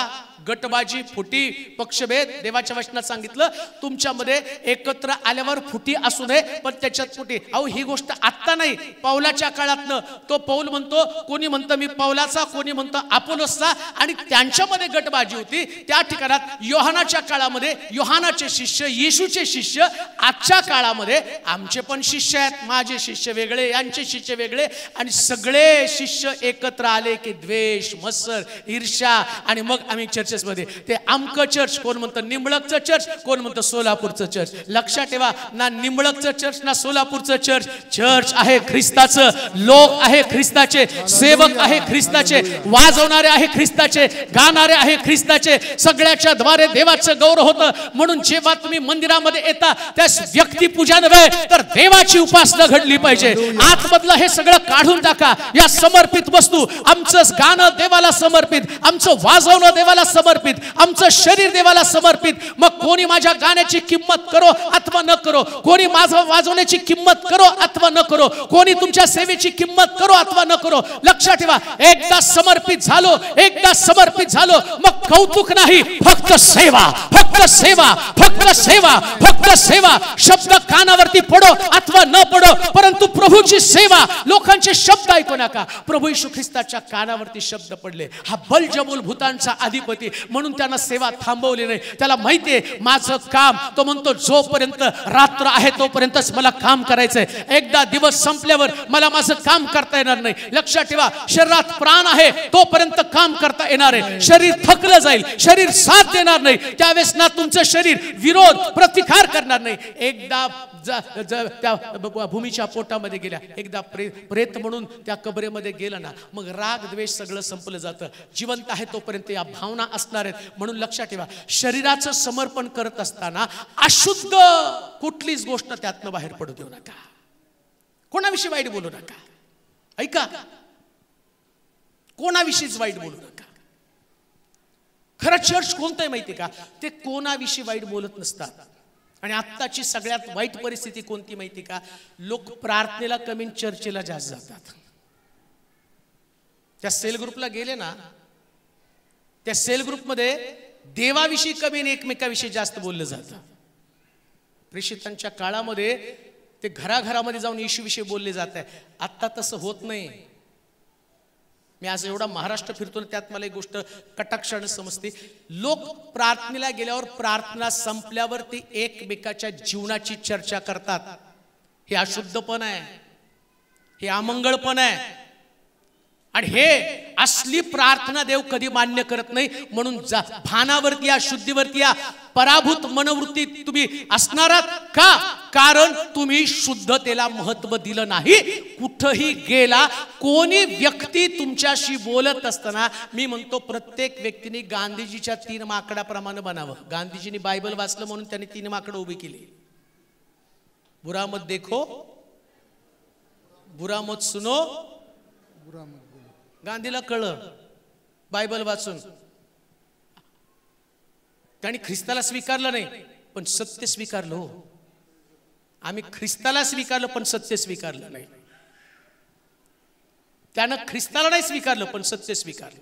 गटबाजी, फुटी, पक्षभेद. देवाच्या वचनात सांगितलं तुमच्यामध्ये एकत्र आल्यावर फुटी असू नये पण त्याच्यात फुटी. अहो ही गोष्ट आत्ता नाही, पौलाच्या काळातनं. तो पौल म्हणतो, कोणी म्हणतं मी पौलाचा, कोणी म्हणतं अपोलोसचा, आणि त्यांच्यामध्ये गटबाजी होती. त्या ठिकाणात योहानाच्या काळामध्ये योहानाचे शिष्य, येशूचे शिष्य. आजच्या काळामध्ये आमचे पण शिष्य आहेत, माझे शिष्य वेगळे, यांचे शिष्य वेगळे, आणि सगळे शिष्य एकत्र आले की द्वेष, मत्सर, ईर्ष्या. आणि मग आम्ही चर्चेसमध्ये ते आमकं चर्च, कोण म्हणतं निंबळकचं चर्च, कोण म्हणतं सोलापूरचं चर्च. लक्षात ठेवा, ना निंबळकचं चर्च ना सोलापूरचं चर्च. चर्च आहे ख्रिस्ताचं, लोक आहे ख्रिस्ताचे, सेवक आहे ख्रिस्ताचे, वाजवणारे आहे ख्रिस्ताचे, गाणारे आहे ख्रिस्ताचे. सगळ्याच्या द्वारे देवाचं गौरव होतं. म्हणून जेव्हा तुम्ही मंदिरामध्ये येता त्यास व्यक्तिपूजा नव्हे तर देवाची उपासना घडली पाहिजे. आतमधलं हे सगळं काढून टाका. या समर्पित वस्तू, आमचं गाणं देवाला समर्पित, आमचं वाजवणं देवाला समर्पित, आमचं शरीर देवाला समर्पित. मग कोणी माझ्या गाण्याची किंमत करो अथवा न करो, कोणी माझं वाजवण्याची किंमत करो अथवा न करो, कोणी तुमच्या सेवेची किंमत करो अथवा न करो. लक्षात ठेवा, एकदा समर्पित झालो, एकदा समर्पित झालो, मग कौतुक नाही, फक्त सेवा, फक्त सेवा, फक्त सेवा, फक्त सेवा. शब्द कानावरती पडो अथवा न पडो, परंतु प्रभूची सेवा. लोकांचे शब्द ऐकू नका. प्रभू येशू ख्रिस्ताच्या कानावरती शब्द पडले. हा बलजबूल भूतांचा अधिपती, म्हणून त्यांना सेवा थांबवली नाही. त्याला माहितीये माझं काम, तो म्हणतो जोपर्यंत रात्र आहे तोपर्यंतच मला काम करायचंय. एकदा दिवस संपल्यावर मला माझं काम करता येणार नाही. लक्षात ठेवा, शरीरात प्राण आहे तोपर्यंत काम करता येणार आहे. शरीर थकलं जाईल, शरीर साथ देणार नाही, त्यावेळेस ना तुमचं शरीर विरोध प्रतिकार करणार नाही. एकदा त्या भूमीच्या पोटामध्ये गेल्या, एकदा प्रेत म्हणून त्या कबरेमध्ये गेलं ना, मग राग द्वेष सगळं संपलं जातं. जिवंत आहे तोपर्यंत या भावना असणार आहेत. म्हणून लक्षात ठेवा, शरीराचं समर्पण करत असताना अशुद्ध कुठलीच गोष्ट त्यातनं बाहेर पडू देऊ नका. कोणाविषयी वाईट बोलू नका. ऐका, कोणाविषयीच वाईट बोलू नका. खरं चर्च कोणतं आहे माहिती का? ते कोणाविषयी वाईट बोलत नसतात. आणि आत्ताची सगळ्यात वाईट परिस्थिती कोणती माहिती का? लोक प्रार्थनेला कमी, चर्चेला जास्त जातात. त्या सेल ग्रुपला गेले ना, त्या सेल ग्रुपमध्ये देवाविषयी कमी आणि एकमेकाविषयी जास्त बोललं जातं. प्रेषितांच्या काळामध्ये ते घराघरामध्ये जाऊन येशूविषयी बोलले जात आहे. आत्ता तसं होत नाही. मी आज एवढा महाराष्ट्र फिरतो ना, त्यात मला एक गोष्ट कटाक्षाने समजते. लोक प्रार्थनेला गेल्यावर प्रार्थना संपल्यावर ते एकमेकाच्या जीवनाची चर्चा करतात. हे अशुद्धपण आहे, हे अमंगळपण आहे. आणि हे असली प्रार्थना देव कधी मान्य करत नाही. म्हणून भानावरती या, शुद्धीवरती या, पराभूत मनोवृत्ती तुम्ही असणारात का? कारण तुम्ही शुद्धतेला महत्व दिलं नाही. कुठंही गेला, कोणी व्यक्ती तुमच्याशी बोलत असताना मी म्हणतो प्रत्येक व्यक्तीने गांधीजीच्या 3 माकडाप्रमाणे बनावं. गांधीजींनी बायबल वाचलं म्हणून त्यांनी 3 माकडं उभी केली. बुरा मत देखो, बुरा मत सुनो. गांधीला कळलं बायबल वाचून. त्यांनी ख्रिस्ताला स्वीकारलं नाही पण सत्य स्वीकारलं. हो, आम्ही ख्रिस्ताला स्वीकारलं पण सत्य स्वीकारलं नाही. त्यानं ख्रिस्ताला नाही स्वीकारलं पण सत्य स्वीकारलं.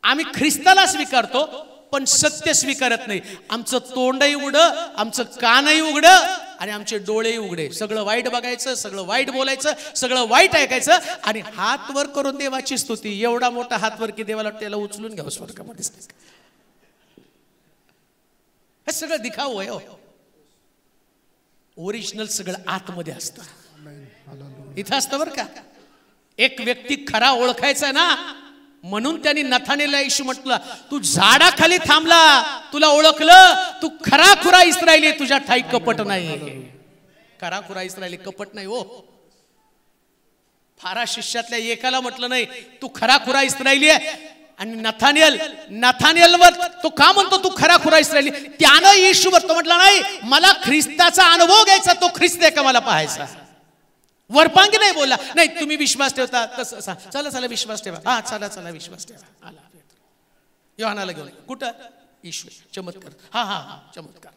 आम्ही ख्रिस्ताला स्वीकारतो पण सत्य स्वीकारत नाही. आमचं तोंडही उघडं, आमचं कानही उघडं आणि आमचे डोळेही उघडे. सगळं वाईट बघायचं, सगळं वाईट बोलायचं, सगळं वाईट ऐकायचं आणि हात वर करून देवाची स्तुती. एवढा मोठा हात वर की देवाला त्याला उचलून घ्यावं स्वर्गामध्ये. हे सगळं दिखाव आहे. ओरिजिनल सगळं आतमध्ये असतं. इथं असतं बरं का. एक व्यक्ती खरा ओळखायचा ना, म्हणून त्यांनी नथानेला येशू म्हटलं, तू झाडाखाली थांबला, तुला ओळखलं, तू खरा खुरा इस्रायली, तुझ्या ठाई कपट नाही. खरा खुरा इस्रायली कपट नाही. हो, फारा शिष्यातल्या एकाला म्हटलं नाही तू खरा खुरा इस्रायली आहे. आणि नथानिएलवर तो का म्हणतो तू खरा खुरा इस्रायली? त्यानं येशूवर तो म्हटला नाही, मला ख्रिस्ताचा अनुभव घ्यायचा, तो ख्रिस्त आहे का मला पाहायचा. वरपांगी नाही बोलला. नाही तुम्ही विश्वास ठेवता तसं, चला चला विश्वास ठेवा. हा चला चला विश्वास ठेवा. आला योहानाला घेऊन. कुठं? येशू चमत्कार. हा हा हा चमत्कार.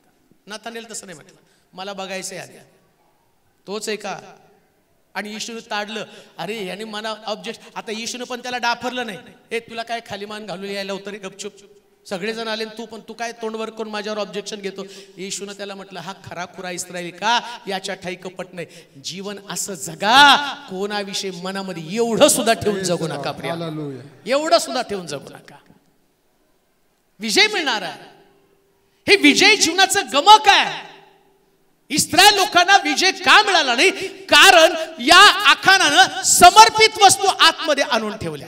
नथानिएल तसं नाही म्हटलं, मला बघायचंय आधी. तोच आहे का? आणि येशूने ताडलं. अरे याने मला ऑब्जेक्ट. आता येशूने पण त्याला डाफरलं नाही. हे तुला काय खाली मान घालून यायला होतं रे गपचूप. सगळेजण आले तू काय तोंडवर करून माझ्यावर ऑब्जेक्शन घेतो. येशूने त्याला म्हटलं, हा खरा खुरा इस्रायली का? याच्या ठाई कपट नाही. जीवन असं जगा, कोणाविषयी मनामध्ये एवढं सुद्धा ठेवून जगू नका प्रिया. एवढं सुद्धा ठेवून जगू नका. विजय मिळणार आहे. हे विजय जीवनाचं गमक आहे. इस्रायल लोकांना विजय का मिळाला नाही? कारण या आखानानं समर्पित वस्तू आतमध्ये आणून ठेवल्या.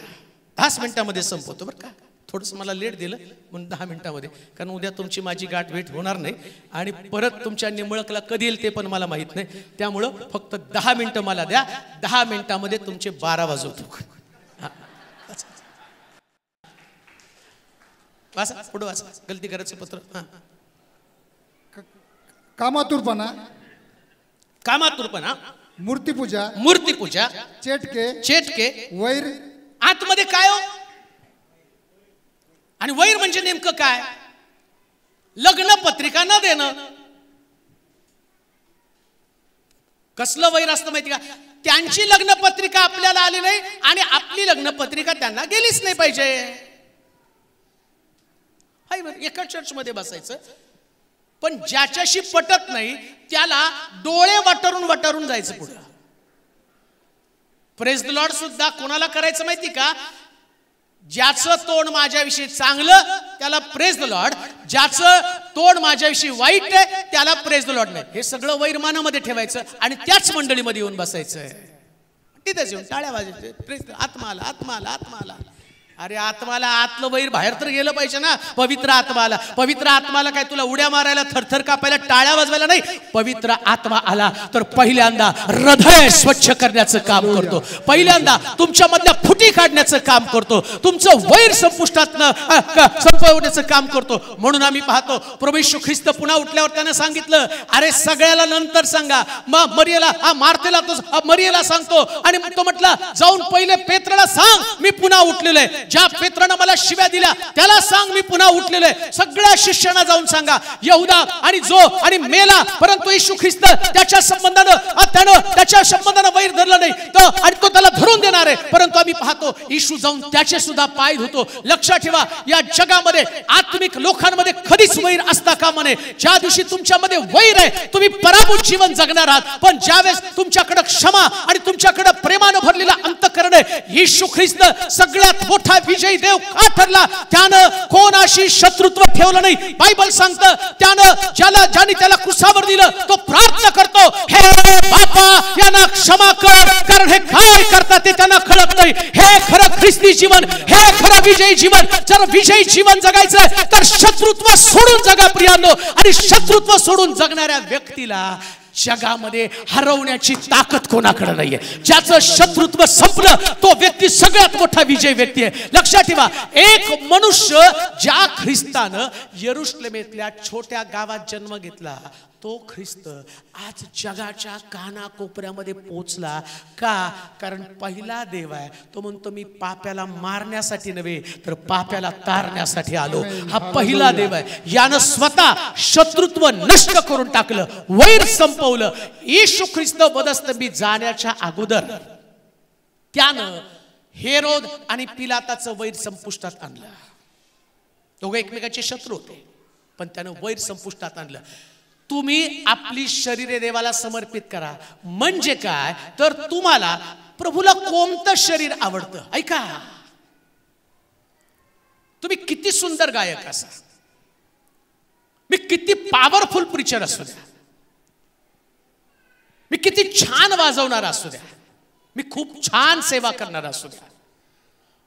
10 मिनिटांमध्ये संपवतो बरं का. थोडंसं मला लेट दिलं म्हणून 10 मिनिटांमध्ये, कारण उद्या तुमची माझी गाठ भेट होणार नाही आणि परत तुमच्या निंबळकला कधी येईल ते पण मला माहित नाही. त्यामुळं फक्त 10 मिनिटं मला द्या. 10 मिनिटांमध्ये तुमचे 12 वाजवतो. वाचा पुढं वाचा. गलती करायचं पत्र. हा, कामातुरपणा, मूर्तीपूजा, चेटके, वैर. आतमध्ये काय हो? आणि वैर म्हणजे नेमकं काय? लग्न पत्रिका न देणं. कसलं वैर असतं माहिती का? त्यांची लग्न पत्रिका आपल्याला आली नाही आणि आपली लग्न पत्रिका त्यांना गेलीच नाही पाहिजे. हाय बरं, एका चर्चमध्ये बसायचं पण ज्याच्याशी पटत नाही त्याला डोळे वटारून जायचं पुढे. प्रेज द लॉर्ड सुद्धा कोणाला करायचं माहिती का? ज्याचं तोंड माझ्याविषयी चांगलं त्याला प्रेज द लॉर्ड, ज्याचं तोंड माझ्याविषयी वाईट आहे त्याला प्रेज द लॉर्ड नाही. हे सगळं वैरमानामध्ये ठेवायचं आणि त्याच मंडळीमध्ये येऊन बसायचं. तिथेच येऊन टाळ्या वाजायचे. प्रेज आत्मा आला, आत्मा आला, आत्मा आला. अरे आत्माला आतलं वैर बाहेर तर गेलं पाहिजे ना. पवित्र आत्माला, पवित्र आत्माला काय तुला उड्या मारायला, थरथर कापायला, टाळ्या वाजवायला नाही. पवित्र आत्मा आला तर पहिल्यांदा हृदय स्वच्छ करण्याचं काम करतो. पहिल्यांदा तुमच्या मधल्या फुटी काढण्याचं काम करतो. तुमचं वैर संपवण्याचं काम करतो. म्हणून आम्ही पाहतो प्रभू येशू ख्रिस्त पुन्हा उठल्यावर त्यानं सांगितलं, अरे सगळ्याला नंतर सांगा. मग मरियला मार्तेला तो मरियला सांगतो आणि तो म्हटला जाऊन पहिले पेत्राला सांग मी पुन्हा उठलेलो आहे. ज्या पेत्रानं मला शिव्या दिल्या त्याला सांग मी पुन्हा उठलेलो आहे. सगळ्या शिष्यांना जाऊन सांगा. यहुदा आणि जो आणि मेला, परंतु येशू ख्रिस्त त्याच्या संबंधानं वैर धरलं नाही तर आणि तो त्याला धरून देणार आहे. परंतु आम्ही पाहतो येशू जाऊन त्याचे सुद्धा पाय धुतो. लक्षात ठेवा, या जगामध्ये आत्मिक लोकांमध्ये कधीच वैर असता कामा नये. ज्या दिवशी तुमच्यामध्ये वैर आहे तुम्ही पराभूत जीवन जगणार आहात. पण ज्यावेळेस तुमच्याकडे क्षमा आणि तुमच्याकडे प्रेमानं भरलेला अंतःकरण आहे, येशू ख्रिस्त सगळ्यात मोठा विजयी देव का ठरला? त्यानं कोणाशी शत्रुत्व ठेवलं नाही. बायबल सांगतं त्यानं ज्याने त्याला क्रुसावर दिलं तो प्रार्थना करतो, हे बापा यांना क्षमा कर, कारण हे काय करतात ते त्यांना कळत नाही. हे खरं ख्रिस्ती जीवन, हे खरं विजयी जीवन. जर विजयी जीवन जगायचं तर शत्रुत्व सोडून जगा प्रियांनो. आणि शत्रुत्व सोडून जगणाऱ्या व्यक्तीला जगामध्ये हरवण्याची ताकद कोणाकडे नाहीये. ज्याचं शत्रुत्व संपलं तो व्यक्ती सगळ्यात मोठा विजय व्यक्ती आहे. लक्षात ठेवा, एक मनुष्य ज्या ख्रिस्तानं यरुशलेमेतल्या छोट्या गावात जन्म घेतला तो ख्रिस्त आज जगाच्या कानाकोपऱ्यामध्ये पोचला. का? कारण पहिला देव आहे तो म्हणतो मी पाप्याला मारण्यासाठी नव्हे तर पाप्याला तारण्यासाठी आलो. हा पहिला देव आहे. यानं स्वतः शत्रुत्व नष्ट करून टाकलं, वैर संपवलं. येशू ख्रिस्त वधस्तंभी जाण्याच्या अगोदर त्यानं हेरोद आणि पिलाताचं वैर संपुष्टात आणलं. दोघे एकमेकाचे शत्रू होते पण त्यानं वैर संपुष्टात आणलं. तुम्ही आपली शरीरे देवाला समर्पित करा. म्हणजे काय तर तुम्हाला प्रभूला कोणतं शरीर आवडतं? ऐका, तुम्ही किती सुंदर गायक असा, मी किती पॉवरफुल प्रीचर असू द्या, मी किती छान वाजवणार असू द्या, मी खूप छान सेवा करणार असू द्या,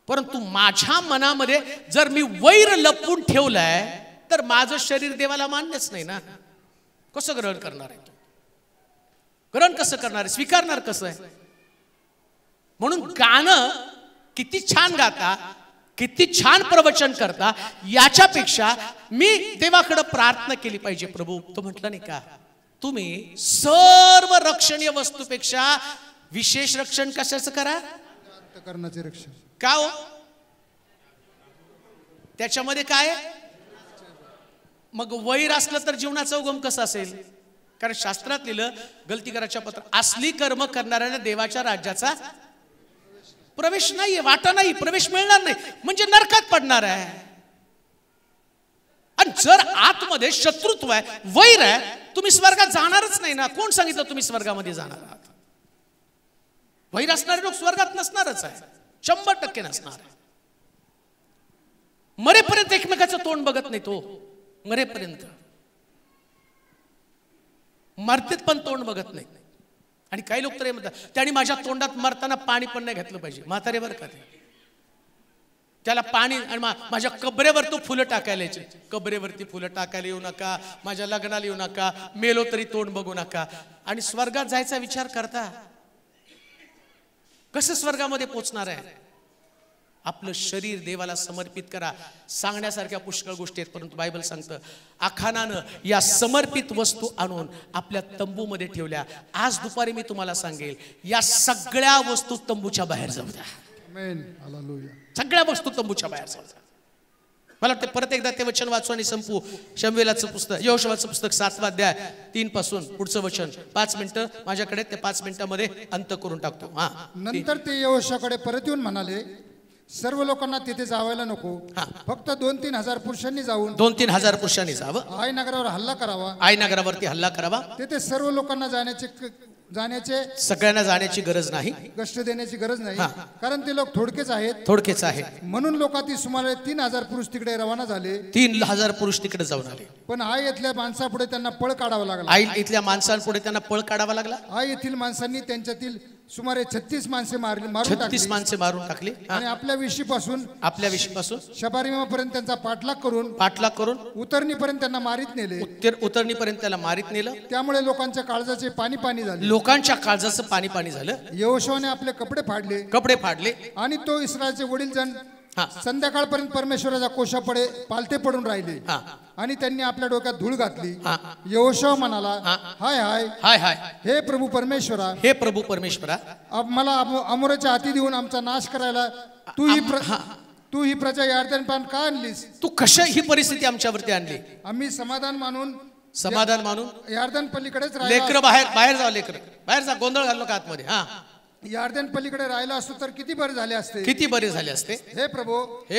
परंतु माझ्या मनामध्ये जर मी वैर लपवून ठेवलाय तर माझं शरीर देवाला मान्यच नाही ना. कसं ग्रहण करणार आहे? तो ग्रहण कसं करणार आहे? स्वीकारणार कसं आहे? म्हणून गाणं किती छान गाता, किती छान प्रवचन करता, याच्यापेक्षा मी देवाकडे प्रार्थना केली पाहिजे. प्रभू तो म्हटलं नाही का, तुम्ही सर्व रक्षणीय वस्तूपेक्षा विशेष रक्षण कशाचं करा? अंतःकरणाचे रक्षण. का हो? त्याच्यामध्ये काय? मग वैर असलं तर जीवनाचा उगम कसा असेल? कारण शास्त्रात लिहिलं गलती करायच्या पत्र, असली कर्म करणाऱ्याला देवाच्या राज्याचा प्रवेश नाहीये, वाटा नाही, प्रवेश मिळणार नाही, म्हणजे नरकात पडणार आहे. आणि जर आतमध्ये शत्रुत्व आहे, वैर आहे, तुम्ही स्वर्गात जाणारच नाही ना. कोण सांगितलं तुम्ही स्वर्गामध्ये जाणार आहात? वैर असणारे लोक स्वर्गात नसणारच आहे, 100% नसणार आहे. मरेपर्यंत एकमेकाचं तोंड बघत नाही तो, मरेपर्यंत मरतेत पण तोंड बघत नाही. आणि काही लोक तर म्हणतात त्याने माझ्या तोंडात मरताना पाणी पण नाही घातलं पाहिजे. म्हातारे बरं का ते, त्याला पाणी आणि माझ्या कबरेवर तो फुलं टाकायला यायचे. कबरेवरती फुलं टाकायला येऊ नका, माझ्या लग्नाला येऊ नका, मेलो तरी तोंड बघू नका. आणि स्वर्गात जायचा विचार करता, कसं स्वर्गामध्ये पोचणार आहे? आपलं शरीर देवाला समर्पित करा. सांगण्यासारख्या पुष्कळ गोष्टी आहेत, परंतु बायबल सांगतं आखानानं या समर्पित वस्तू आणून आपल्या तंबूमध्ये ठेवल्या. आज दुपारी मी तुम्हाला सांगेल या सगळ्या वस्तू तंबूच्या बाहेर जाऊ द्या. सगळ्या वस्तू तंबूच्या बाहेर जाऊ द्या. मला वाटतं परत एकदा ते वचन वाचू आणि संपू. शमूएलाचं पुस्तक, यहोशुआचं पुस्तक 7वा अध्याय 3 पासून पुढचं वचन. 5 मिनिटं माझ्याकडे, ते 5 मिनिटांमध्ये अंत करून टाकतो. नंतर ते यहोशाकडे परत येऊन म्हणाले, सर्व लोकांना तिथे जावायला नको, फक्त 2-3 हजार पुरुषांनी जाऊन 2-3 हजार पुरुषांनी जावं, आई नगरावर हल्ला करावा, आई नगरावरती हल्ला करावा. तेथे सर्व लोकांना जाण्याचे सगळ्यांना जाण्याची गरज नाही, कष्ट देण्याची गरज नाही, कारण ते लोक थोडकेच आहेत. म्हणून लोकांतील सुमारे 3,000 पुरुष तिकडे रवाना झाले. 3,000 पुरुष तिकडे जाऊन आले. पण आई येथल्या माणसापुढे त्यांना पळ काढावा लागला. आई इथल्या माणसांपुढे त्यांना पळ काढावा लागला. आई येथील माणसांनी त्यांच्यातील सुमारे 36 माणसे मारून टाकली. आणि आपल्या विशीपासून शबारिमापर्यंत त्यांचा पाठलाग करून उतरणीपर्यंत त्यांना मारीत नेले. उतरणीपर्यंत त्याला मारीत नेलं. त्यामुळे लोकांच्या काळजाचे पाणी झाले. लोकांच्या काळजाचं पाणी झालं. यहोशुआने आपले कपडे फाडले आणि तो इस्रायलचे वडील जण संध्याकाळपर्यंत परमेश्वराच्या कोशापुढे पालथे पडून राहिले. आणि त्यांनी आपल्या डोक्यात धूळ घातली. यहोशुआ म्हणाला, हाय हाय हाय हाय, हे प्रभू परमेश्वरा, मला अमोराच्या हाती देऊन आमचा नाश करायला तू ही प्रजा यार्दन पान का आणलीस? तू कशा ही परिस्थिती आमच्यावरती आणली? आम्ही समाधान मानून यार्दन पलीकडेच लेकर बाहेर जा, लेकर बाहेर जा, गोंधळ घालू नका आतमध्ये. हा, यार्दन पलीकडे राहिला असतो तर किती बरे झाले असते. किती बरे झाले असते. हे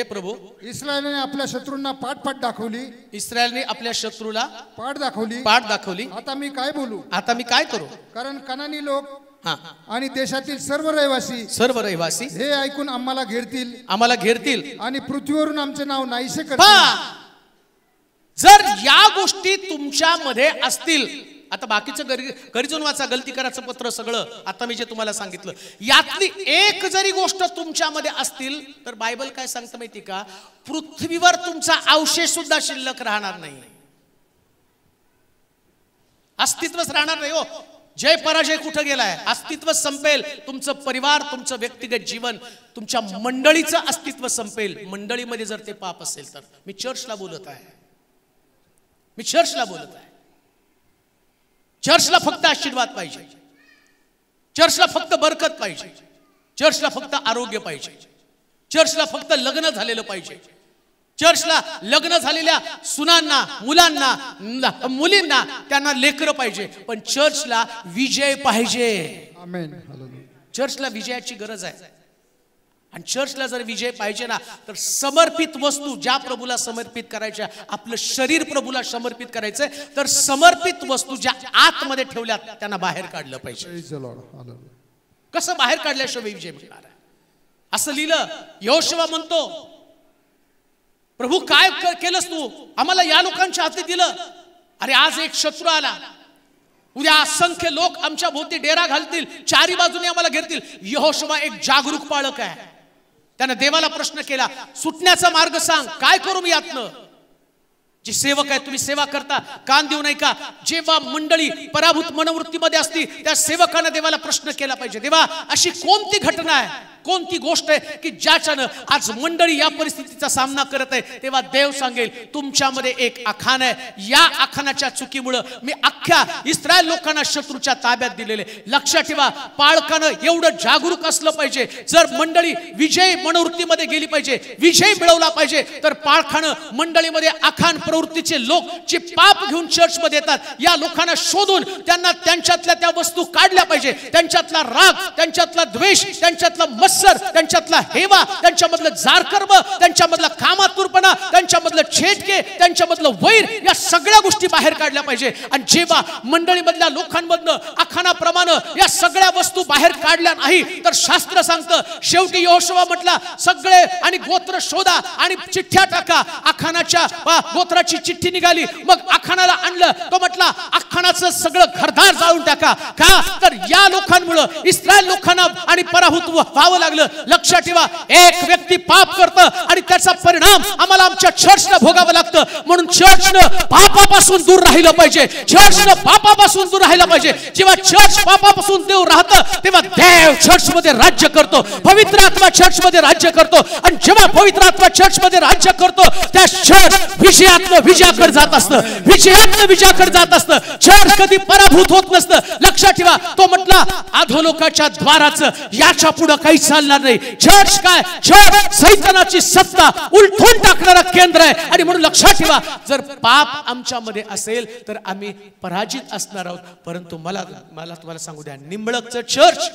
प्रभू, इस्रायलने आपल्या शत्रूंना पाठ दाखवली. इस्रायलने आपल्या शत्रूला पाठ दाखवली. आता मी काय बोलू? आता मी काय करू? कारण कनानी लोक आणि देशातील सर्व रहिवासी हे ऐकून आम्हाला घेरतील आणि पृथ्वीवरून आमचे नाव नाहीसे करतील. जर या गोष्टी तुमच्यामध्ये असतील, आता बाकीचं गरजून वाचा, गलती करायचं पत्र सगळं आता मी जे तुम्हाला सांगितलं, यातली एक जरी गोष्ट तुमच्यामध्ये असतील तर बायबल काय सांगतं माहिती का? पृथ्वीवर तुमचा अवशेष सुद्धा शिल्लक राहणार नाही, अस्तित्वच राहणार नाही. हो, जय पराजय कुठं गेलाय? अस्तित्व संपेल. तुमचं परिवार, तुमचं व्यक्तिगत जीवन, तुमच्या मंडळीचं अस्तित्व संपेल. मंडळीमध्ये जर ते पाप असेल तर. मी चर्चला बोलत आहे. चर्चला फक्त आशीर्वाद पाहिजे, चर्चला फक्त बरकत पाहिजे, चर्चला फक्त आरोग्य पाहिजे, चर्चला फक्त लग्न झालेलं पाहिजे, चर्चला लग्न झालेल्या सुनांना, मुलांना, मुलींना त्यांना लेकरं पाहिजे, पण चर्चला विजय पाहिजे. आमेन. चर्चला विजयाची गरज आहे. आणि चर्चला जर विजय पाहिजे ना तर समर्पित वस्तू ज्या प्रभूला समर्पित करायच्या, आपलं शरीर प्रभूला समर्पित करायचंय, तर समर्पित वस्तू ज्या आतमध्ये ठेवल्या त्यांना बाहेर काढलं पाहिजे. कसं बाहेर काढल्याशिवाय विजय मिळणार आहे? असं लिहिलं. यहोशुवा म्हणतो, प्रभू काय केलंस तू? आम्हाला या लोकांच्या हाती दिलं. अरे आज एक शत्रू आला, उद्या असंख्य लोक आमच्या भोवती डेरा घालतील, चारी बाजूने आम्हाला घेरतील. यहोशुवा एक जागरूक पाळक आहे. त्यानं देवाला प्रश्न केला, सुटण्याचा मार्ग सांग, काय करू मी यातनं? जे सेवक आहे, तुम्ही सेवा करता, कान देऊ नये का? जेव्हा मंडळी पराभूत मनोवृत्तीमध्ये असती त्या सेवकानं देवाला प्रश्न केला पाहिजे, देवा अशी कोणती घटना आहे, कोणती गोष्ट आहे की ज्याच्यानं आज मंडळी या परिस्थितीचा सामना करत आहे? तेव्हा देव सांगेल, तुमच्यामध्ये एक आखान आहे. या आखानाच्या चुकीमुळे मी अख्ख्या इस्रायल लोकांना शत्रूच्या ताब्यात दिलेले. लक्षात ठेवा, पाळकानं एवढं जागरूक असलं पाहिजे. जर मंडळी विजय मनोवृत्तीमध्ये गेली पाहिजे, विजय मिळवला पाहिजे, तर पाळकानं मंडळीमध्ये आखान प्रवृत्तीचे लोक जे पाप घेऊन चर्चमध्ये येतात, या लोकांना शोधून त्यांना त्यांच्यातल्या त्या वस्तू काढल्या पाहिजे. त्यांच्यातला राग, त्यांच्यातला द्वेष, त्यांच्यातला त्यांच्यातला हेवा, त्यांच्यामधलं जारकर्म, त्यांच्यामधला कामातुरपणा, त्यांच्यामधलं छेटके, त्यांच्यामधलं वैर, या सगळ्या गोष्टी बाहेर काढल्या पाहिजे. आणि जेव्हा मंडळीमधल्या लोकांमधनं आखानाप्रमाणे या सगळ्या वस्तू बाहेर काढल्या नाही तर शास्त्र सांगतं, शेवटी यहोशुवा म्हटला, सगळे आणि गोत्र शोधा आणि चिठ्ठ्या टाका. आखानाच्या गोत्राची चिठ्ठी निघाली, मग आखानाला आणलं. तो म्हटला, आखानाचं सगळं घरदार जाळून टाका. का? तर या लोकांमुळे इस्रायल लोकांना आणि पराभूत व्हावं लागलं. लक्षात ठेवा, एक व्यक्ती पाप करतं आणि त्याचा परिणाम आम्हाला आमच्या चर्चला भोगावं लागतं. म्हणून चर्चनं पापापासून दूर राहिलं पाहिजे. चर्चनं पापापासून दूर राहिलं पाहिजे. जेव्हा चर्च पापापासून दूर राहतं तेव्हा देव चर्चमध्ये राज्य करतो, पवित्र आत्मा चर्चमध्ये राज्य करतो. आणि जेव्हा पवित्र आत्मा चर्चमध्ये राज्य करतो त्या चर्च विजयातनं विजयाकडे जात असतं, विजयातनं विजयाकडे जात असतं. चर्च कधी पराभूत होत नसतं. लक्षात ठेवा, तो म्हटला, अधोलोकाच्या द्वाराचं याच्या पुढे काही चालणार नाही. चर्च काय? चर्च सैतानाची सत्ता उलटून टाकणारा केंद्र आहे. आणि म्हणून लक्षात ठेवा, जर पाप आमच्यामध्ये असेल तर आम्ही पराजित असणार आहोत. परंतु मला तुम्हाला सांगू द्या, निंबळकचं चर्च